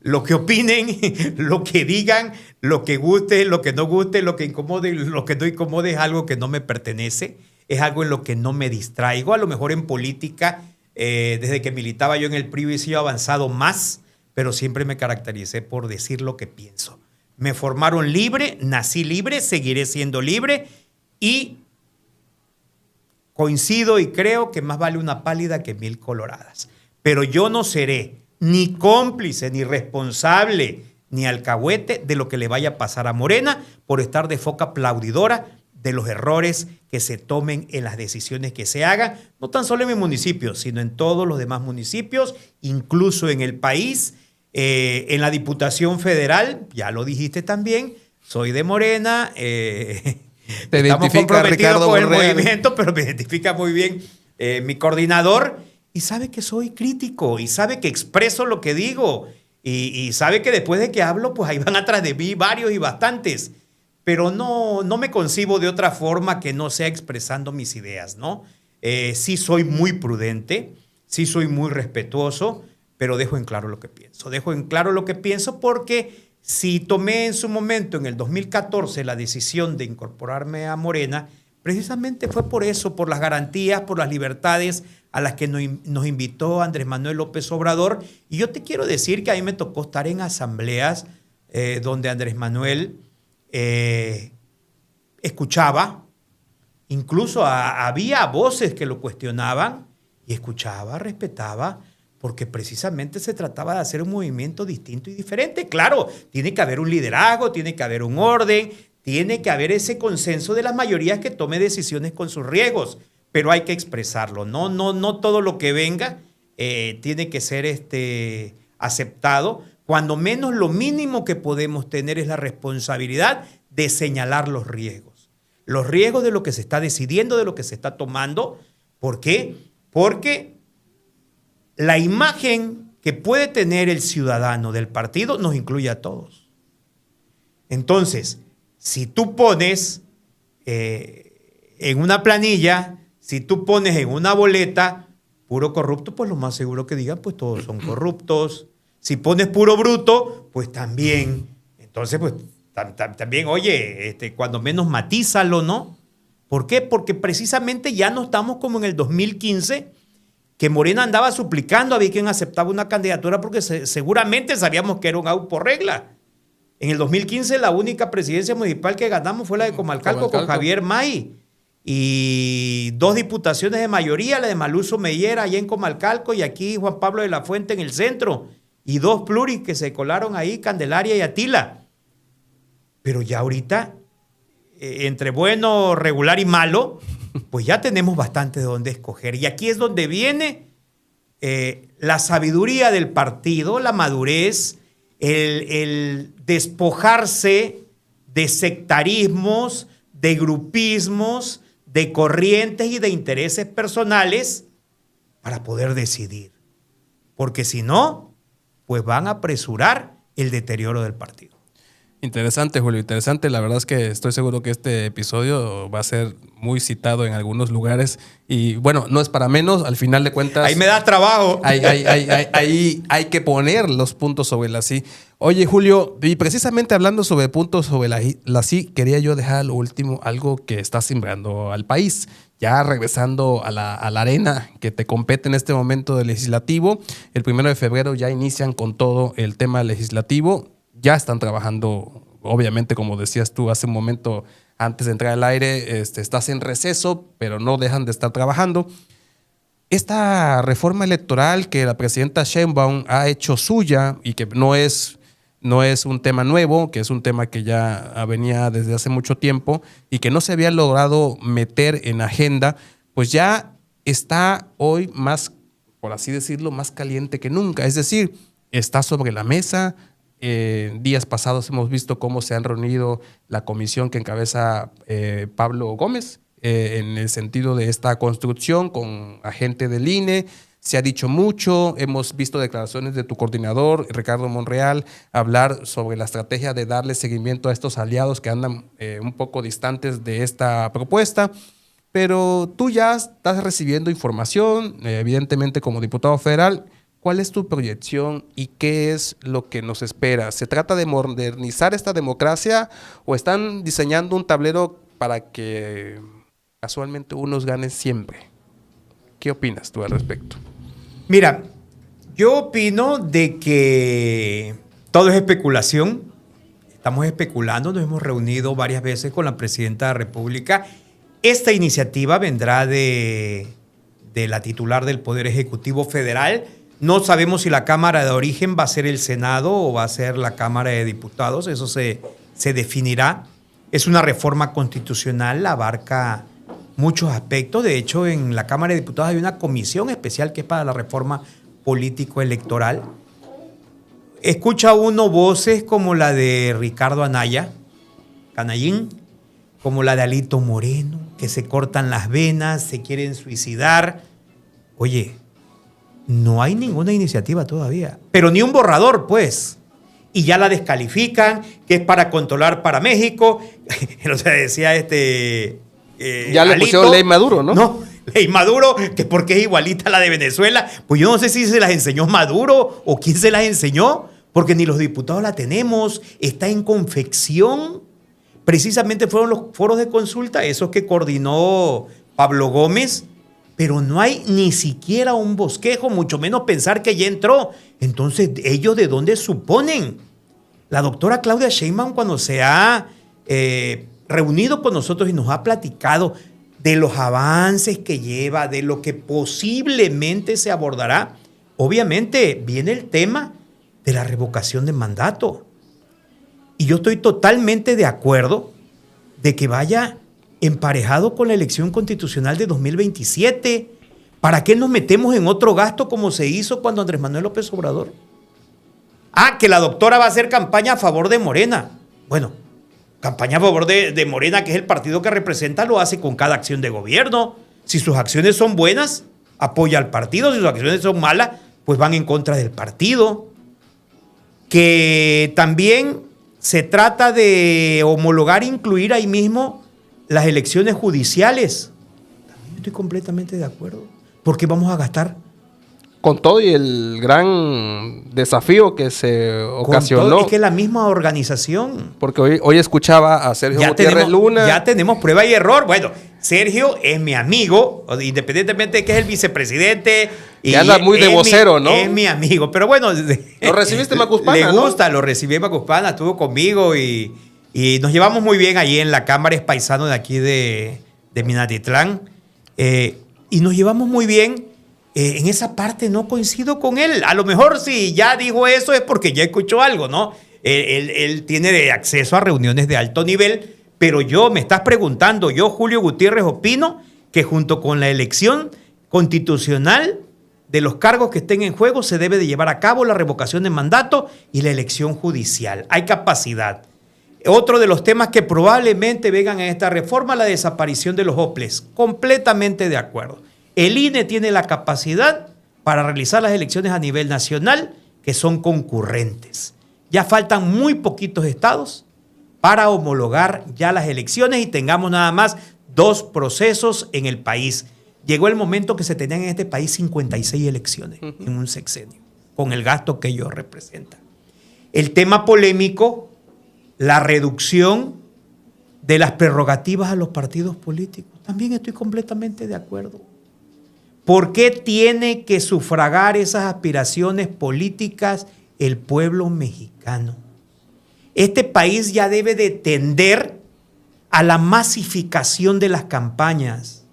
lo que opinen, lo que digan, lo que guste, lo que no guste, lo que incomode, lo que no incomode es algo que no me pertenece, es algo en lo que no me distraigo. A lo mejor en política, desde que militaba yo en el PRI he sido avanzado más, pero siempre me caractericé por decir lo que pienso. Me formaron libre, nací libre, seguiré siendo libre y coincido y creo que más vale una pálida que 1000 coloradas. Pero yo no seré ni cómplice, ni responsable, ni alcahuete de lo que le vaya a pasar a Morena por estar de foca aplaudidora de los errores que se tomen en las decisiones que se hagan, no tan solo en mi municipio, sino en todos los demás municipios, incluso en el país. En la Diputación Federal, ya lo dijiste también, soy de Morena, estamos comprometidos Ricardo con el Borrell. movimiento, pero me identifica muy bien mi coordinador y sabe que soy crítico y sabe que expreso lo que digo y sabe que después de que hablo, pues ahí van atrás de mí varios y bastantes, pero no me concibo de otra forma que no sea expresando mis ideas, ¿no? Sí soy muy prudente, sí soy muy respetuoso, pero dejo en claro lo que pienso. Dejo en claro lo que pienso porque si tomé en su momento, en el 2014, la decisión de incorporarme a Morena, precisamente fue por eso, por las garantías, por las libertades a las que nos invitó Andrés Manuel López Obrador. Y yo te quiero decir que a mí me tocó estar en asambleas donde Andrés Manuel escuchaba, incluso había voces que lo cuestionaban y escuchaba, respetaba, porque precisamente se trataba de hacer un movimiento distinto y diferente. Claro, tiene que haber un liderazgo, tiene que haber un orden, tiene que haber ese consenso de las mayorías que tome decisiones con sus riesgos, pero hay que expresarlo. No todo lo que venga tiene que ser aceptado. Cuando menos lo mínimo que podemos tener es la responsabilidad de señalar los riesgos. Los riesgos de lo que se está decidiendo, de lo que se está tomando. ¿Por qué? Porque la imagen que puede tener el ciudadano del partido nos incluye a todos. Entonces, si tú pones en una planilla, si tú pones en una boleta puro corrupto, pues lo más seguro que digan, pues todos son corruptos. Si pones puro bruto, pues también. Entonces, pues también, oye, cuando menos matízalo, ¿no? ¿Por qué? Porque precisamente ya no estamos como en el 2015, que Morena andaba suplicando a ver quién aceptaba una candidatura porque seguramente sabíamos que era un out por regla. En el 2015 la única presidencia municipal que ganamos fue la de Comalcalco con Javier May. Y 2 diputaciones de mayoría, la de Maluso Mellera allá en Comalcalco y aquí Juan Pablo de la Fuente en el centro. Y 2 pluris que se colaron ahí, Candelaria y Atila. Pero ya ahorita, entre bueno, regular y malo, pues ya tenemos bastante de dónde escoger. Y aquí es donde viene la sabiduría del partido, la madurez, el despojarse de sectarismos, de grupismos, de corrientes y de intereses personales para poder decidir. Porque si no, pues van a apresurar el deterioro del partido. Interesante, Julio, interesante. La verdad es que estoy seguro que este episodio va a ser muy citado en algunos lugares y bueno, no es para menos, al final de cuentas... Ahí me da trabajo. Hay que poner los puntos sobre las I. Oye, Julio, y precisamente hablando sobre puntos sobre las I, quería yo dejar lo último, algo que está simbrando al país. Ya regresando a la arena que te compete en este momento del legislativo, el 1 de febrero ya inician con todo el tema legislativo. Ya están trabajando, obviamente, como decías tú hace un momento antes de entrar al aire, estás en receso, pero no dejan de estar trabajando. Esta reforma electoral que la presidenta Sheinbaum ha hecho suya y que no es un tema nuevo, que es un tema que ya venía desde hace mucho tiempo y que no se había logrado meter en agenda, pues ya está hoy más, por así decirlo, más caliente que nunca. Es decir, está sobre la mesa. Días pasados hemos visto cómo se han reunido la comisión que encabeza Pablo Gómez en el sentido de esta construcción con agente del INE. Se ha dicho mucho, hemos visto declaraciones de tu coordinador, Ricardo Monreal, hablar sobre la estrategia de darle seguimiento a estos aliados que andan un poco distantes de esta propuesta. Pero tú ya estás recibiendo información, evidentemente como diputado federal. ¿Cuál es tu proyección y qué es lo que nos espera? ¿Se trata de modernizar esta democracia o están diseñando un tablero para que casualmente unos ganen siempre? ¿Qué opinas tú al respecto? Mira, yo opino de que todo es especulación. Estamos especulando, nos hemos reunido varias veces con la presidenta de la República. Esta iniciativa vendrá de la titular del Poder Ejecutivo Federal. No sabemos si la Cámara de Origen va a ser el Senado o va a ser la Cámara de Diputados. Eso se definirá. Es una reforma constitucional, abarca muchos aspectos. De hecho, en la Cámara de Diputados hay una comisión especial que es para la reforma político-electoral. Escucha uno voces como la de Ricardo Anaya, Canallín, como la de Alito Moreno, que se cortan las venas, se quieren suicidar. Oye, no hay ninguna iniciativa todavía, pero ni un borrador, pues. Y ya la descalifican, que es para controlar para México. O sea, decía ya le pusieron ley Maduro, ¿no? No, ley Maduro, que porque es igualita a la de Venezuela. Pues yo no sé si se las enseñó Maduro o quién se las enseñó, porque ni los diputados la tenemos, está en confección. Precisamente fueron los foros de consulta, esos que coordinó Pablo Gómez, pero no hay ni siquiera un bosquejo, mucho menos pensar que ya entró. Entonces, ¿ellos de dónde suponen? La doctora Claudia Sheinbaum, cuando se ha reunido con nosotros y nos ha platicado de los avances que lleva, de lo que posiblemente se abordará, obviamente viene el tema de la revocación de mandato. Y yo estoy totalmente de acuerdo de que vaya emparejado con la elección constitucional de 2027. ¿Para qué nos metemos en otro gasto como se hizo cuando Andrés Manuel López Obrador? Que la doctora va a hacer campaña a favor de Morena. Bueno, campaña a favor de Morena, que es el partido que representa, lo hace con cada acción de gobierno. Si sus acciones son buenas, apoya al partido. Si sus acciones son malas, pues van en contra del partido. Que también se trata de homologar, incluir ahí mismo las elecciones judiciales. También estoy completamente de acuerdo. ¿Por qué vamos a gastar? Con todo y el gran desafío que se ocasionó. Es que la misma organización. Porque hoy escuchaba a Sergio Gutiérrez Luna. Ya tenemos prueba y error. Bueno, Sergio es mi amigo, independientemente de que es el vicepresidente. Y anda muy de vocero, ¿no? Es mi amigo. Pero bueno. ¿Lo recibiste en Macuspana? Le gusta, ¿no? Lo recibí en Macuspana, estuvo conmigo y nos llevamos muy bien allí en la Cámara, es paisano de aquí de Minatitlán. Y nos llevamos muy bien. En esa parte no coincido con él. A lo mejor si ya dijo eso es porque ya escuchó algo, ¿no? Él tiene acceso a reuniones de alto nivel, pero me estás preguntando, yo, Julio Gutiérrez, opino que junto con la elección constitucional de los cargos que estén en juego se debe de llevar a cabo la revocación de mandato y la elección judicial. Hay capacidad. Otro de los temas que probablemente vengan a esta reforma, la desaparición de los OPLES. Completamente de acuerdo. El INE tiene la capacidad para realizar las elecciones a nivel nacional que son concurrentes. Ya faltan muy poquitos estados para homologar ya las elecciones y tengamos nada más 2 procesos en el país. Llegó el momento que se tenían en este país 56 elecciones en un sexenio, con el gasto que ello representa. El tema polémico, la reducción de las prerrogativas a los partidos políticos. También estoy completamente de acuerdo. ¿Por qué tiene que sufragar esas aspiraciones políticas el pueblo mexicano? Este país ya debe de tender a la masificación de las campañas.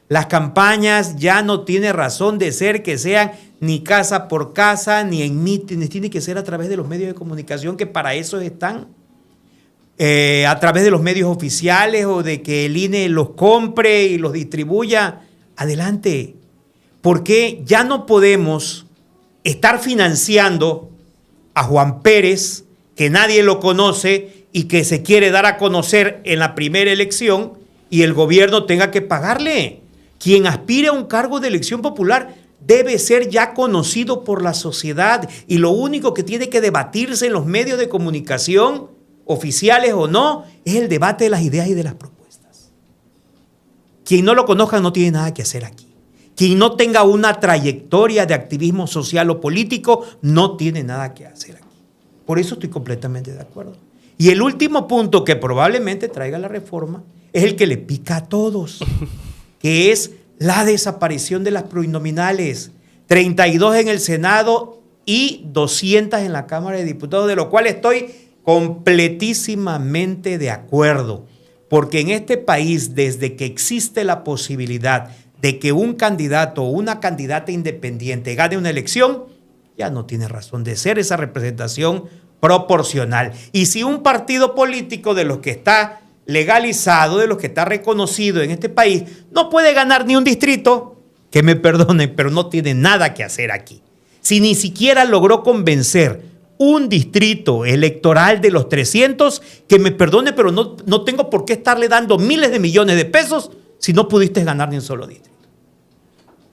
Las campañas ya no tiene razón de ser que sean ni casa por casa, ni en mítines, tiene que ser a través de los medios de comunicación que para eso están. A través de los medios oficiales o de que el INE los compre y los distribuya. Adelante. Porque ya no podemos estar financiando a Juan Pérez, que nadie lo conoce y que se quiere dar a conocer en la primera elección y el gobierno tenga que pagarle. Quien aspire a un cargo de elección popular debe ser ya conocido por la sociedad y lo único que tiene que debatirse en los medios de comunicación, oficiales o no, es el debate de las ideas y de las propuestas. Quien no lo conozca no tiene nada que hacer aquí. Quien no tenga una trayectoria de activismo social o político no tiene nada que hacer aquí. Por eso estoy completamente de acuerdo. Y el último punto que probablemente traiga la reforma es el que le pica a todos, que es la desaparición de las plurinominales. 32 en el Senado y 200 en la Cámara de Diputados, de lo cual estoy completísimamente de acuerdo. Porque en este país, desde que existe la posibilidad de que un candidato o una candidata independiente gane una elección, ya no tiene razón de ser esa representación proporcional. Y si un partido político de los que está legalizado, de los que está reconocido en este país, no puede ganar ni un distrito, que me perdonen, pero no tiene nada que hacer aquí. Si ni siquiera logró convencer un distrito electoral de los 300, que me perdone, pero no tengo por qué estarle dando miles de millones de pesos si no pudiste ganar ni un solo distrito.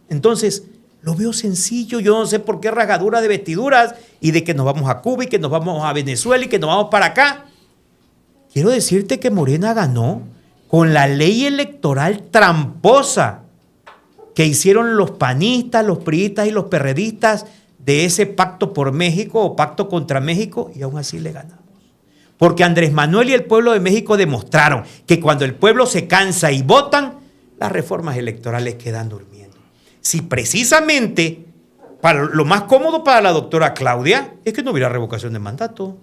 Entonces, lo veo sencillo. Yo no sé por qué rasgadura de vestiduras y de que nos vamos a Cuba y que nos vamos a Venezuela y que nos vamos para acá. Quiero decirte que Morena ganó con la ley electoral tramposa que hicieron los panistas, los priistas y los perredistas de ese pacto por México o pacto contra México, y aún así le ganamos. Porque Andrés Manuel y el pueblo de México demostraron que cuando el pueblo se cansa y votan, las reformas electorales quedan durmiendo. Si precisamente lo más cómodo para la doctora Claudia es que no hubiera revocación de mandato,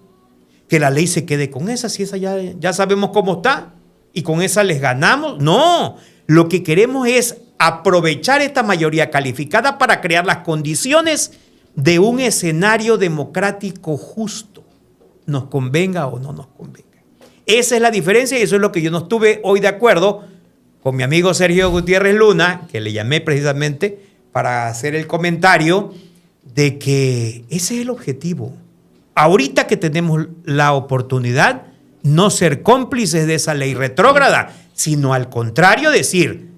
que la ley se quede con esa, si esa ya sabemos cómo está y con esa les ganamos. No, lo que queremos es aprovechar esta mayoría calificada para crear las condiciones de un escenario democrático justo, nos convenga o no nos convenga. Esa es la diferencia y eso es lo que yo no estuve hoy de acuerdo con mi amigo Sergio Gutiérrez Luna, que le llamé precisamente para hacer el comentario de que ese es el objetivo. Ahorita que tenemos la oportunidad, no ser cómplices de esa ley retrógrada, sino al contrario decir,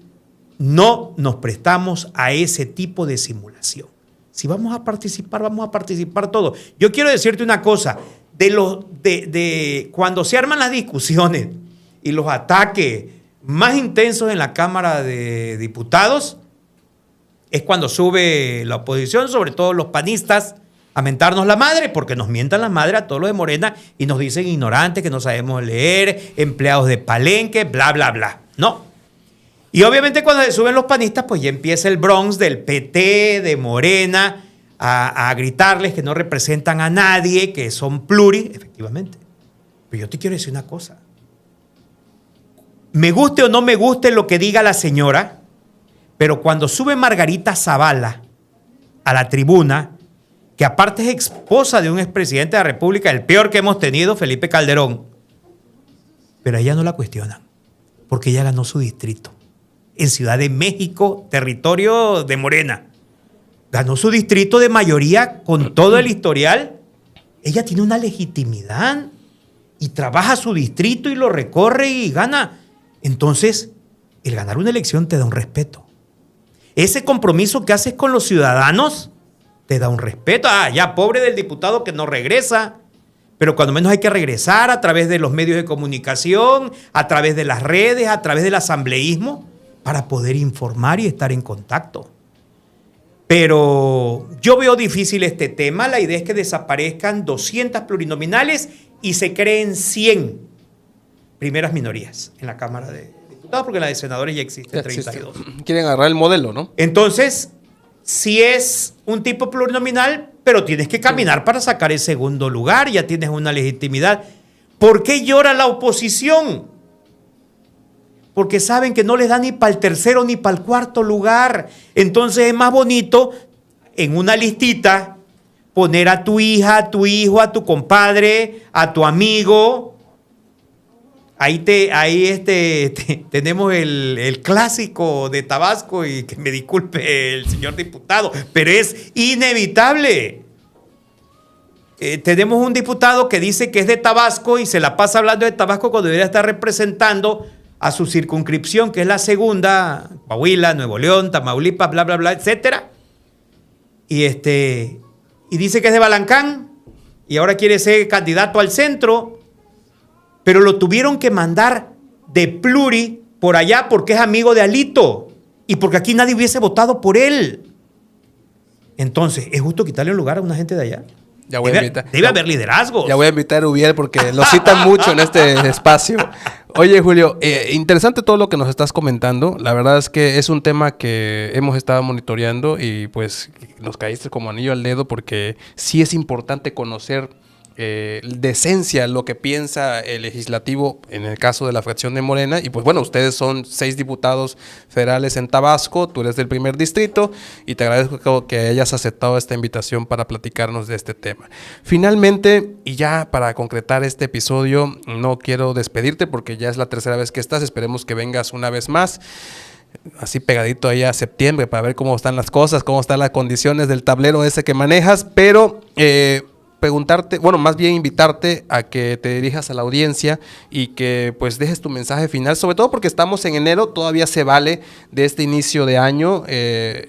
no nos prestamos a ese tipo de simulación. Si vamos a participar todos. Yo quiero decirte una cosa, cuando se arman las discusiones y los ataques más intensos en la Cámara de Diputados, es cuando sube la oposición, sobre todo los panistas, a mentarnos la madre, porque nos mientan la madre a todos los de Morena y nos dicen ignorantes, que no sabemos leer, empleados de palenque, bla, bla, bla. No. Y obviamente cuando se suben los panistas, pues ya empieza el Bronx del PT, de Morena, a gritarles que no representan a nadie, que son pluris, efectivamente. Pero yo te quiero decir una cosa. Me guste o no me guste lo que diga la señora, pero cuando sube Margarita Zavala a la tribuna, que aparte es esposa de un expresidente de la República, el peor que hemos tenido, Felipe Calderón, pero a ella no la cuestionan, porque ella ganó su distrito en Ciudad de México, territorio de Morena. Ganó su distrito de mayoría con todo el historial. Ella tiene una legitimidad y trabaja su distrito y lo recorre y gana. Entonces, el ganar una elección te da un respeto. Ese compromiso que haces con los ciudadanos te da un respeto. Ah, ya, pobre del diputado que no regresa. pero cuando menos hay que regresar a través de los medios de comunicación, a través de las redes, a través del asambleísmo, para poder informar y estar en contacto. Pero yo veo difícil este tema. La idea es que desaparezcan 200 plurinominales y se creen 100 primeras minorías en la Cámara de Diputados, porque en la de senadores ya existe 32. Quieren agarrar el modelo, ¿no? Entonces, si es un tipo plurinominal, pero tienes que caminar para sacar el segundo lugar, ya tienes una legitimidad. ¿Por qué llora la oposición? Porque saben que no les da ni para el tercero ni para el cuarto lugar. Entonces es más bonito en una listita poner a tu hija, a tu hijo, a tu compadre, a tu amigo. Ahí tenemos el clásico de Tabasco, y que me disculpe el señor diputado, pero es inevitable. Tenemos un diputado que dice que es de Tabasco y se la pasa hablando de Tabasco cuando debería estar representando a su circunscripción, que es la segunda, Coahuila, Nuevo León, Tamaulipas, bla, bla, bla, etcétera. Y dice que es de Balancán y ahora quiere ser candidato al centro, pero lo tuvieron que mandar de pluri por allá porque es amigo de Alito y porque aquí nadie hubiese votado por él. Entonces, ¿es justo quitarle un lugar a una gente de allá? Debe haber liderazgos. Ya voy a invitar a Ubiel porque lo citan mucho en este espacio. Oye, Julio, interesante todo lo que nos estás comentando. La verdad es que es un tema que hemos estado monitoreando y pues nos caíste como anillo al dedo porque sí es importante conocer de esencia lo que piensa el legislativo en el caso de la fracción de Morena. Y pues bueno, ustedes son 6 diputados federales en Tabasco, tú eres del primer distrito y te agradezco que hayas aceptado esta invitación para platicarnos de este tema. Finalmente, y ya para concretar este episodio, no quiero despedirte porque ya es la tercera vez que estás, esperemos que vengas una vez más. Así pegadito ahí a septiembre para ver cómo están las cosas, cómo están las condiciones del tablero ese que manejas, pero preguntarte, bueno, más bien invitarte a que te dirijas a la audiencia y que pues dejes tu mensaje final, sobre todo porque estamos en enero, todavía se vale de este inicio de año,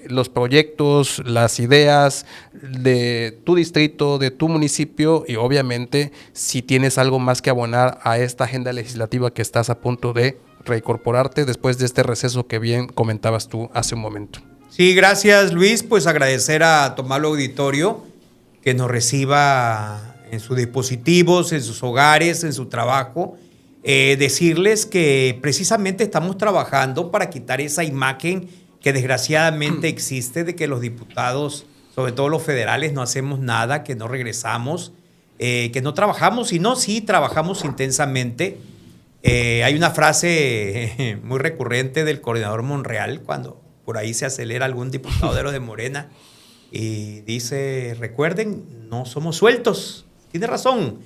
los proyectos, las ideas de tu distrito, de tu municipio y obviamente si tienes algo más que abonar a esta agenda legislativa que estás a punto de reincorporarte después de este receso que bien comentabas tú hace un momento. Sí, gracias Luis, pues agradecer a Tomás Auditorio que nos reciba en sus dispositivos, en sus hogares, en su trabajo. Decirles que precisamente estamos trabajando para quitar esa imagen que desgraciadamente existe de que los diputados, sobre todo los federales, no hacemos nada, que no regresamos, que no trabajamos, sino sí trabajamos intensamente. Hay una frase muy recurrente del coordinador Monreal cuando por ahí se acelera algún diputado de los de Morena, y dice, recuerden, no somos sueltos. Tiene razón.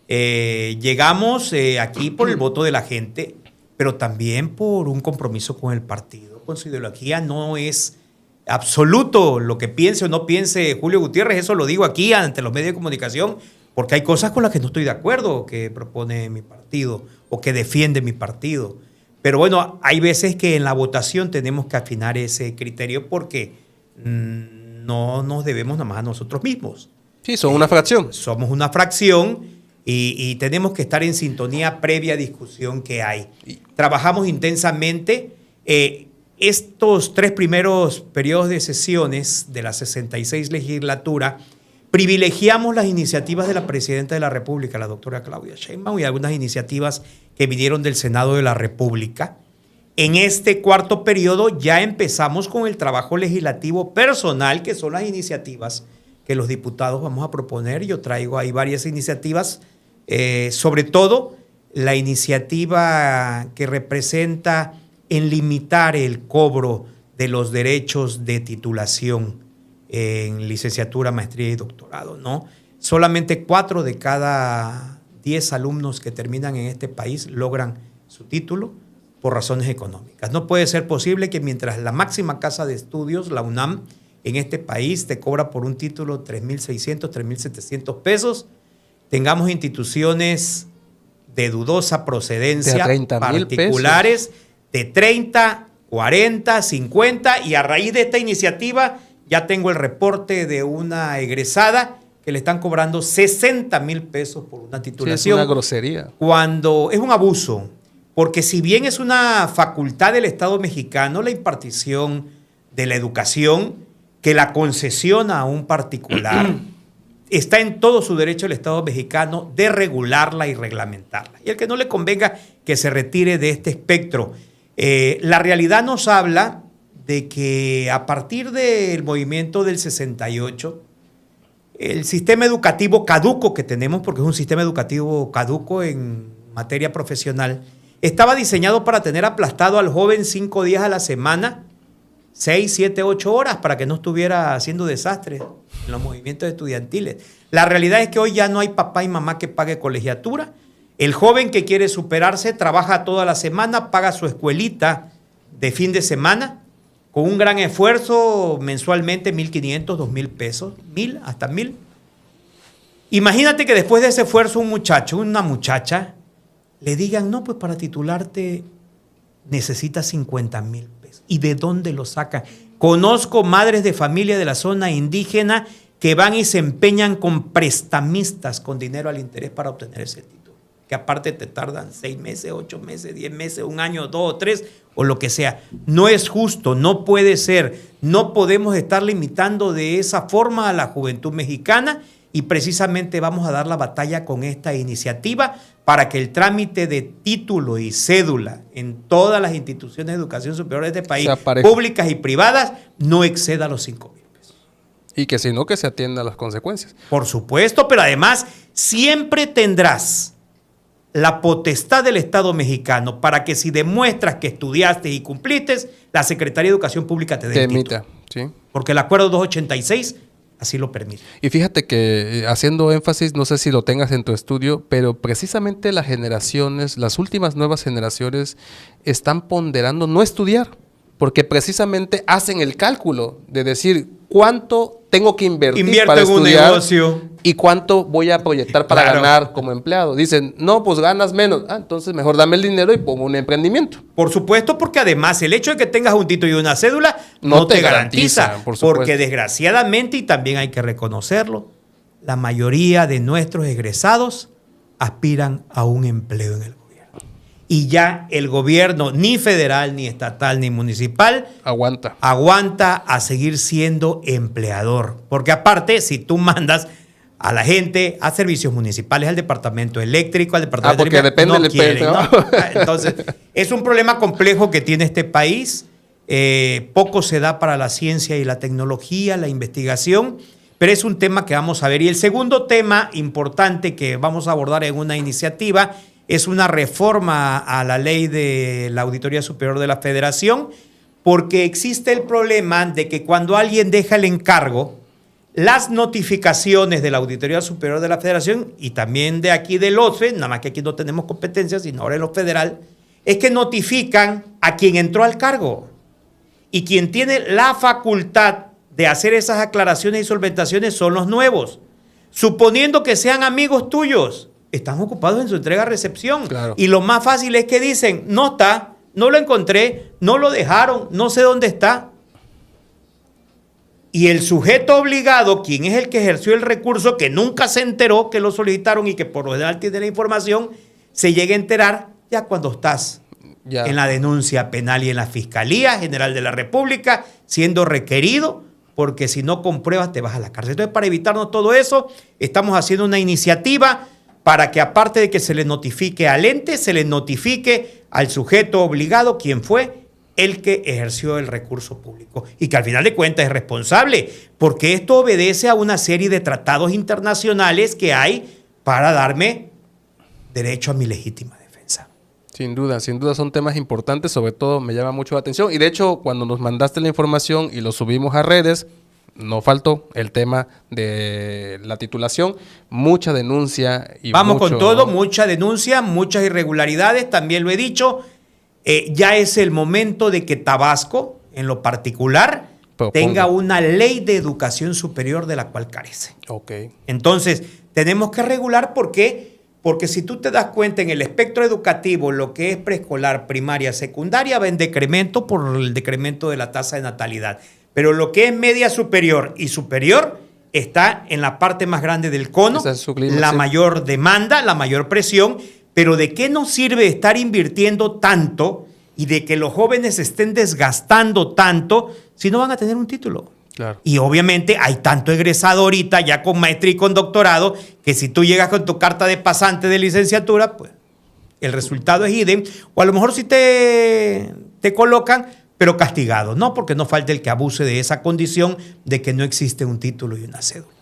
Llegamos aquí por el voto de la gente, pero también por un compromiso con el partido. Con su ideología no es absoluto lo que piense o no piense Julio Gutiérrez. Eso lo digo aquí ante los medios de comunicación, porque hay cosas con las que no estoy de acuerdo que propone mi partido o que defiende mi partido. Pero bueno, hay veces que en la votación tenemos que afinar ese criterio porque no nos debemos nada más a nosotros mismos. Sí, son una fracción. Somos una fracción y tenemos que estar en sintonía previa discusión que hay. Trabajamos intensamente. Estos 3 primeros periodos de sesiones de la 66 legislatura, privilegiamos las iniciativas de la Presidenta de la República, la doctora Claudia Sheinbaum, y algunas iniciativas que vinieron del Senado de la República. En este cuarto periodo ya empezamos con el trabajo legislativo personal, que son las iniciativas que los diputados vamos a proponer. Yo traigo ahí varias iniciativas, sobre todo la iniciativa que representa en limitar el cobro de los derechos de titulación en licenciatura, maestría y doctorado, ¿no? Solamente 4 de cada 10 alumnos que terminan en este país logran su título por razones económicas. No puede ser posible que mientras la máxima casa de estudios, la UNAM, en este país te cobra por un título 3,600, 3,700 pesos, tengamos instituciones de dudosa procedencia, particulares, de 30, 40, 50, y a raíz de esta iniciativa ya tengo el reporte de una egresada que le están cobrando 60,000 pesos por una Sí, titulación. es una grosería. Cuando es un abuso, porque si bien es una facultad del Estado mexicano la impartición de la educación que la concesiona a un particular, está en todo su derecho el Estado mexicano de regularla y reglamentarla. Y el que no le convenga que se retire de este espectro. La realidad nos habla de que a partir del movimiento del 68, el sistema educativo caduco que tenemos, porque es un sistema educativo caduco en materia profesional, estaba diseñado para tener aplastado al joven 5 días a la semana, 6, 7, 8 horas, para que no estuviera haciendo desastres en los movimientos estudiantiles. La realidad es que hoy ya no hay papá y mamá que pague colegiatura. El joven que quiere superarse trabaja toda la semana, paga su escuelita de fin de semana, con un gran esfuerzo, mensualmente 1,500, 2,000 pesos, 1,000 hasta 1,000. Imagínate que después de ese esfuerzo un muchacho, una muchacha, le digan, no, pues para titularte necesitas 50,000 pesos. ¿Y de dónde lo sacan? Conozco madres de familia de la zona indígena que van y se empeñan con prestamistas con dinero al interés para obtener ese título, que aparte te tardan 6 meses, 8 meses, 10 meses, 1 año, 2 o 3, o lo que sea. No es justo, no puede ser. No podemos estar limitando de esa forma a la juventud mexicana y precisamente vamos a dar la batalla con esta iniciativa para que el trámite de título y cédula en todas las instituciones de educación superior de este país, públicas y privadas, no exceda los 5,000 pesos. Y que si no, que se atienda a las consecuencias. Por supuesto, pero además siempre tendrás la potestad del Estado mexicano para que si demuestras que estudiaste y cumpliste, la Secretaría de Educación Pública te dé el título. Sí. Porque el acuerdo 286 así lo permite. Y fíjate que haciendo énfasis, no sé si lo tengas en tu estudio, pero precisamente las generaciones, las últimas nuevas generaciones están ponderando no estudiar, porque precisamente hacen el cálculo de decir cuánto tengo que invertir para estudiar un negocio y cuánto voy a proyectar para ganar como empleado. Dicen, no, pues ganas menos. Entonces mejor dame el dinero y pongo un emprendimiento. Por supuesto, porque además el hecho de que tengas un título y una cédula no te garantiza. Porque desgraciadamente, y también hay que reconocerlo, la mayoría de nuestros egresados aspiran a un empleo en el gobierno. Y ya el gobierno, ni federal, ni estatal, ni municipal, aguanta a seguir siendo empleador. Porque aparte, si tú mandas a la gente a servicios municipales, al departamento eléctrico, al departamento porque depende del quieren, ¿no? Entonces, es un problema complejo que tiene este país. Poco se da para la ciencia y la tecnología, la investigación, pero es un tema que vamos a ver. Y el segundo tema importante que vamos a abordar en una iniciativa es una reforma a la ley de la Auditoría Superior de la Federación, porque existe el problema de que cuando alguien deja el encargo, las notificaciones de la Auditoría Superior de la Federación y también de aquí del OCDE, nada más que aquí no tenemos competencias, sino ahora en lo federal, es que notifican a quien entró al cargo. Y quien tiene la facultad de hacer esas aclaraciones y solventaciones son los nuevos. Suponiendo que sean amigos tuyos, están ocupados en su entrega-recepción. Claro. Y lo más fácil es que dicen, no está, no lo encontré, no lo dejaron, no sé dónde está. Y el sujeto obligado, quien es el que ejerció el recurso, que nunca se enteró que lo solicitaron y que por lo general tiene la información, se llega a enterar ya cuando estás en la denuncia penal y en la Fiscalía General de la República, siendo requerido, porque si no compruebas te vas a la cárcel. Entonces, para evitarnos todo eso, estamos haciendo una iniciativa para que aparte de que se le notifique al ente, se le notifique al sujeto obligado quién fue el que ejerció el recurso público y que al final de cuentas es responsable, porque esto obedece a una serie de tratados internacionales que hay para darme derecho a mi legítima defensa. Sin duda son temas importantes, sobre todo me llama mucho la atención y de hecho cuando nos mandaste la información y lo subimos a redes, no faltó el tema de la titulación, mucha denuncia. Y vamos con todo, mucha denuncia, muchas irregularidades, también lo he dicho. Ya es el momento de que Tabasco, en lo particular, tenga una ley de educación superior de la cual carece. Okay. Entonces, tenemos que regular ¿por qué? Porque si tú te das cuenta en el espectro educativo, lo que es preescolar, primaria, secundaria, va en decremento por el decremento de la tasa de natalidad. Pero lo que es media superior y superior está en la parte más grande del cono, Está en su clímax, la sí. mayor demanda, la mayor presión, pero ¿de qué nos sirve estar invirtiendo tanto y de que los jóvenes estén desgastando tanto si no van a tener un título? Claro. Y obviamente hay tanto egresado ahorita ya con maestría y con doctorado que si tú llegas con tu carta de pasante de licenciatura, pues el resultado es idem. O a lo mejor sí te colocan, pero castigado. No porque no falte el que abuse de esa condición de que no existe un título y una cédula.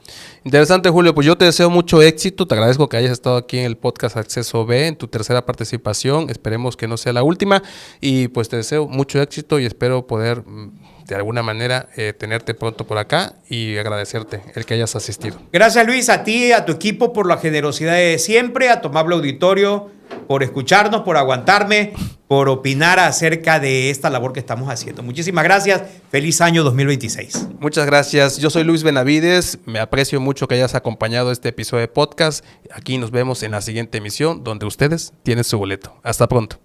Interesante, Julio. Pues yo te deseo mucho éxito. Te agradezco que hayas estado aquí en el podcast Acceso B, en tu tercera participación. Esperemos que no sea la última. Y pues te deseo mucho éxito y espero poder, de alguna manera, tenerte pronto por acá y agradecerte el que hayas asistido. Gracias, Luis, a ti, a tu equipo por la generosidad de siempre, a tu amable auditorio por escucharnos, por aguantarme, por opinar acerca de esta labor que estamos haciendo. Muchísimas gracias. Feliz año 2026. Muchas gracias. Yo soy Luis Benavides. Me aprecio mucho que hayas acompañado este episodio de podcast. Aquí nos vemos en la siguiente emisión donde ustedes tienen su boleto. Hasta pronto.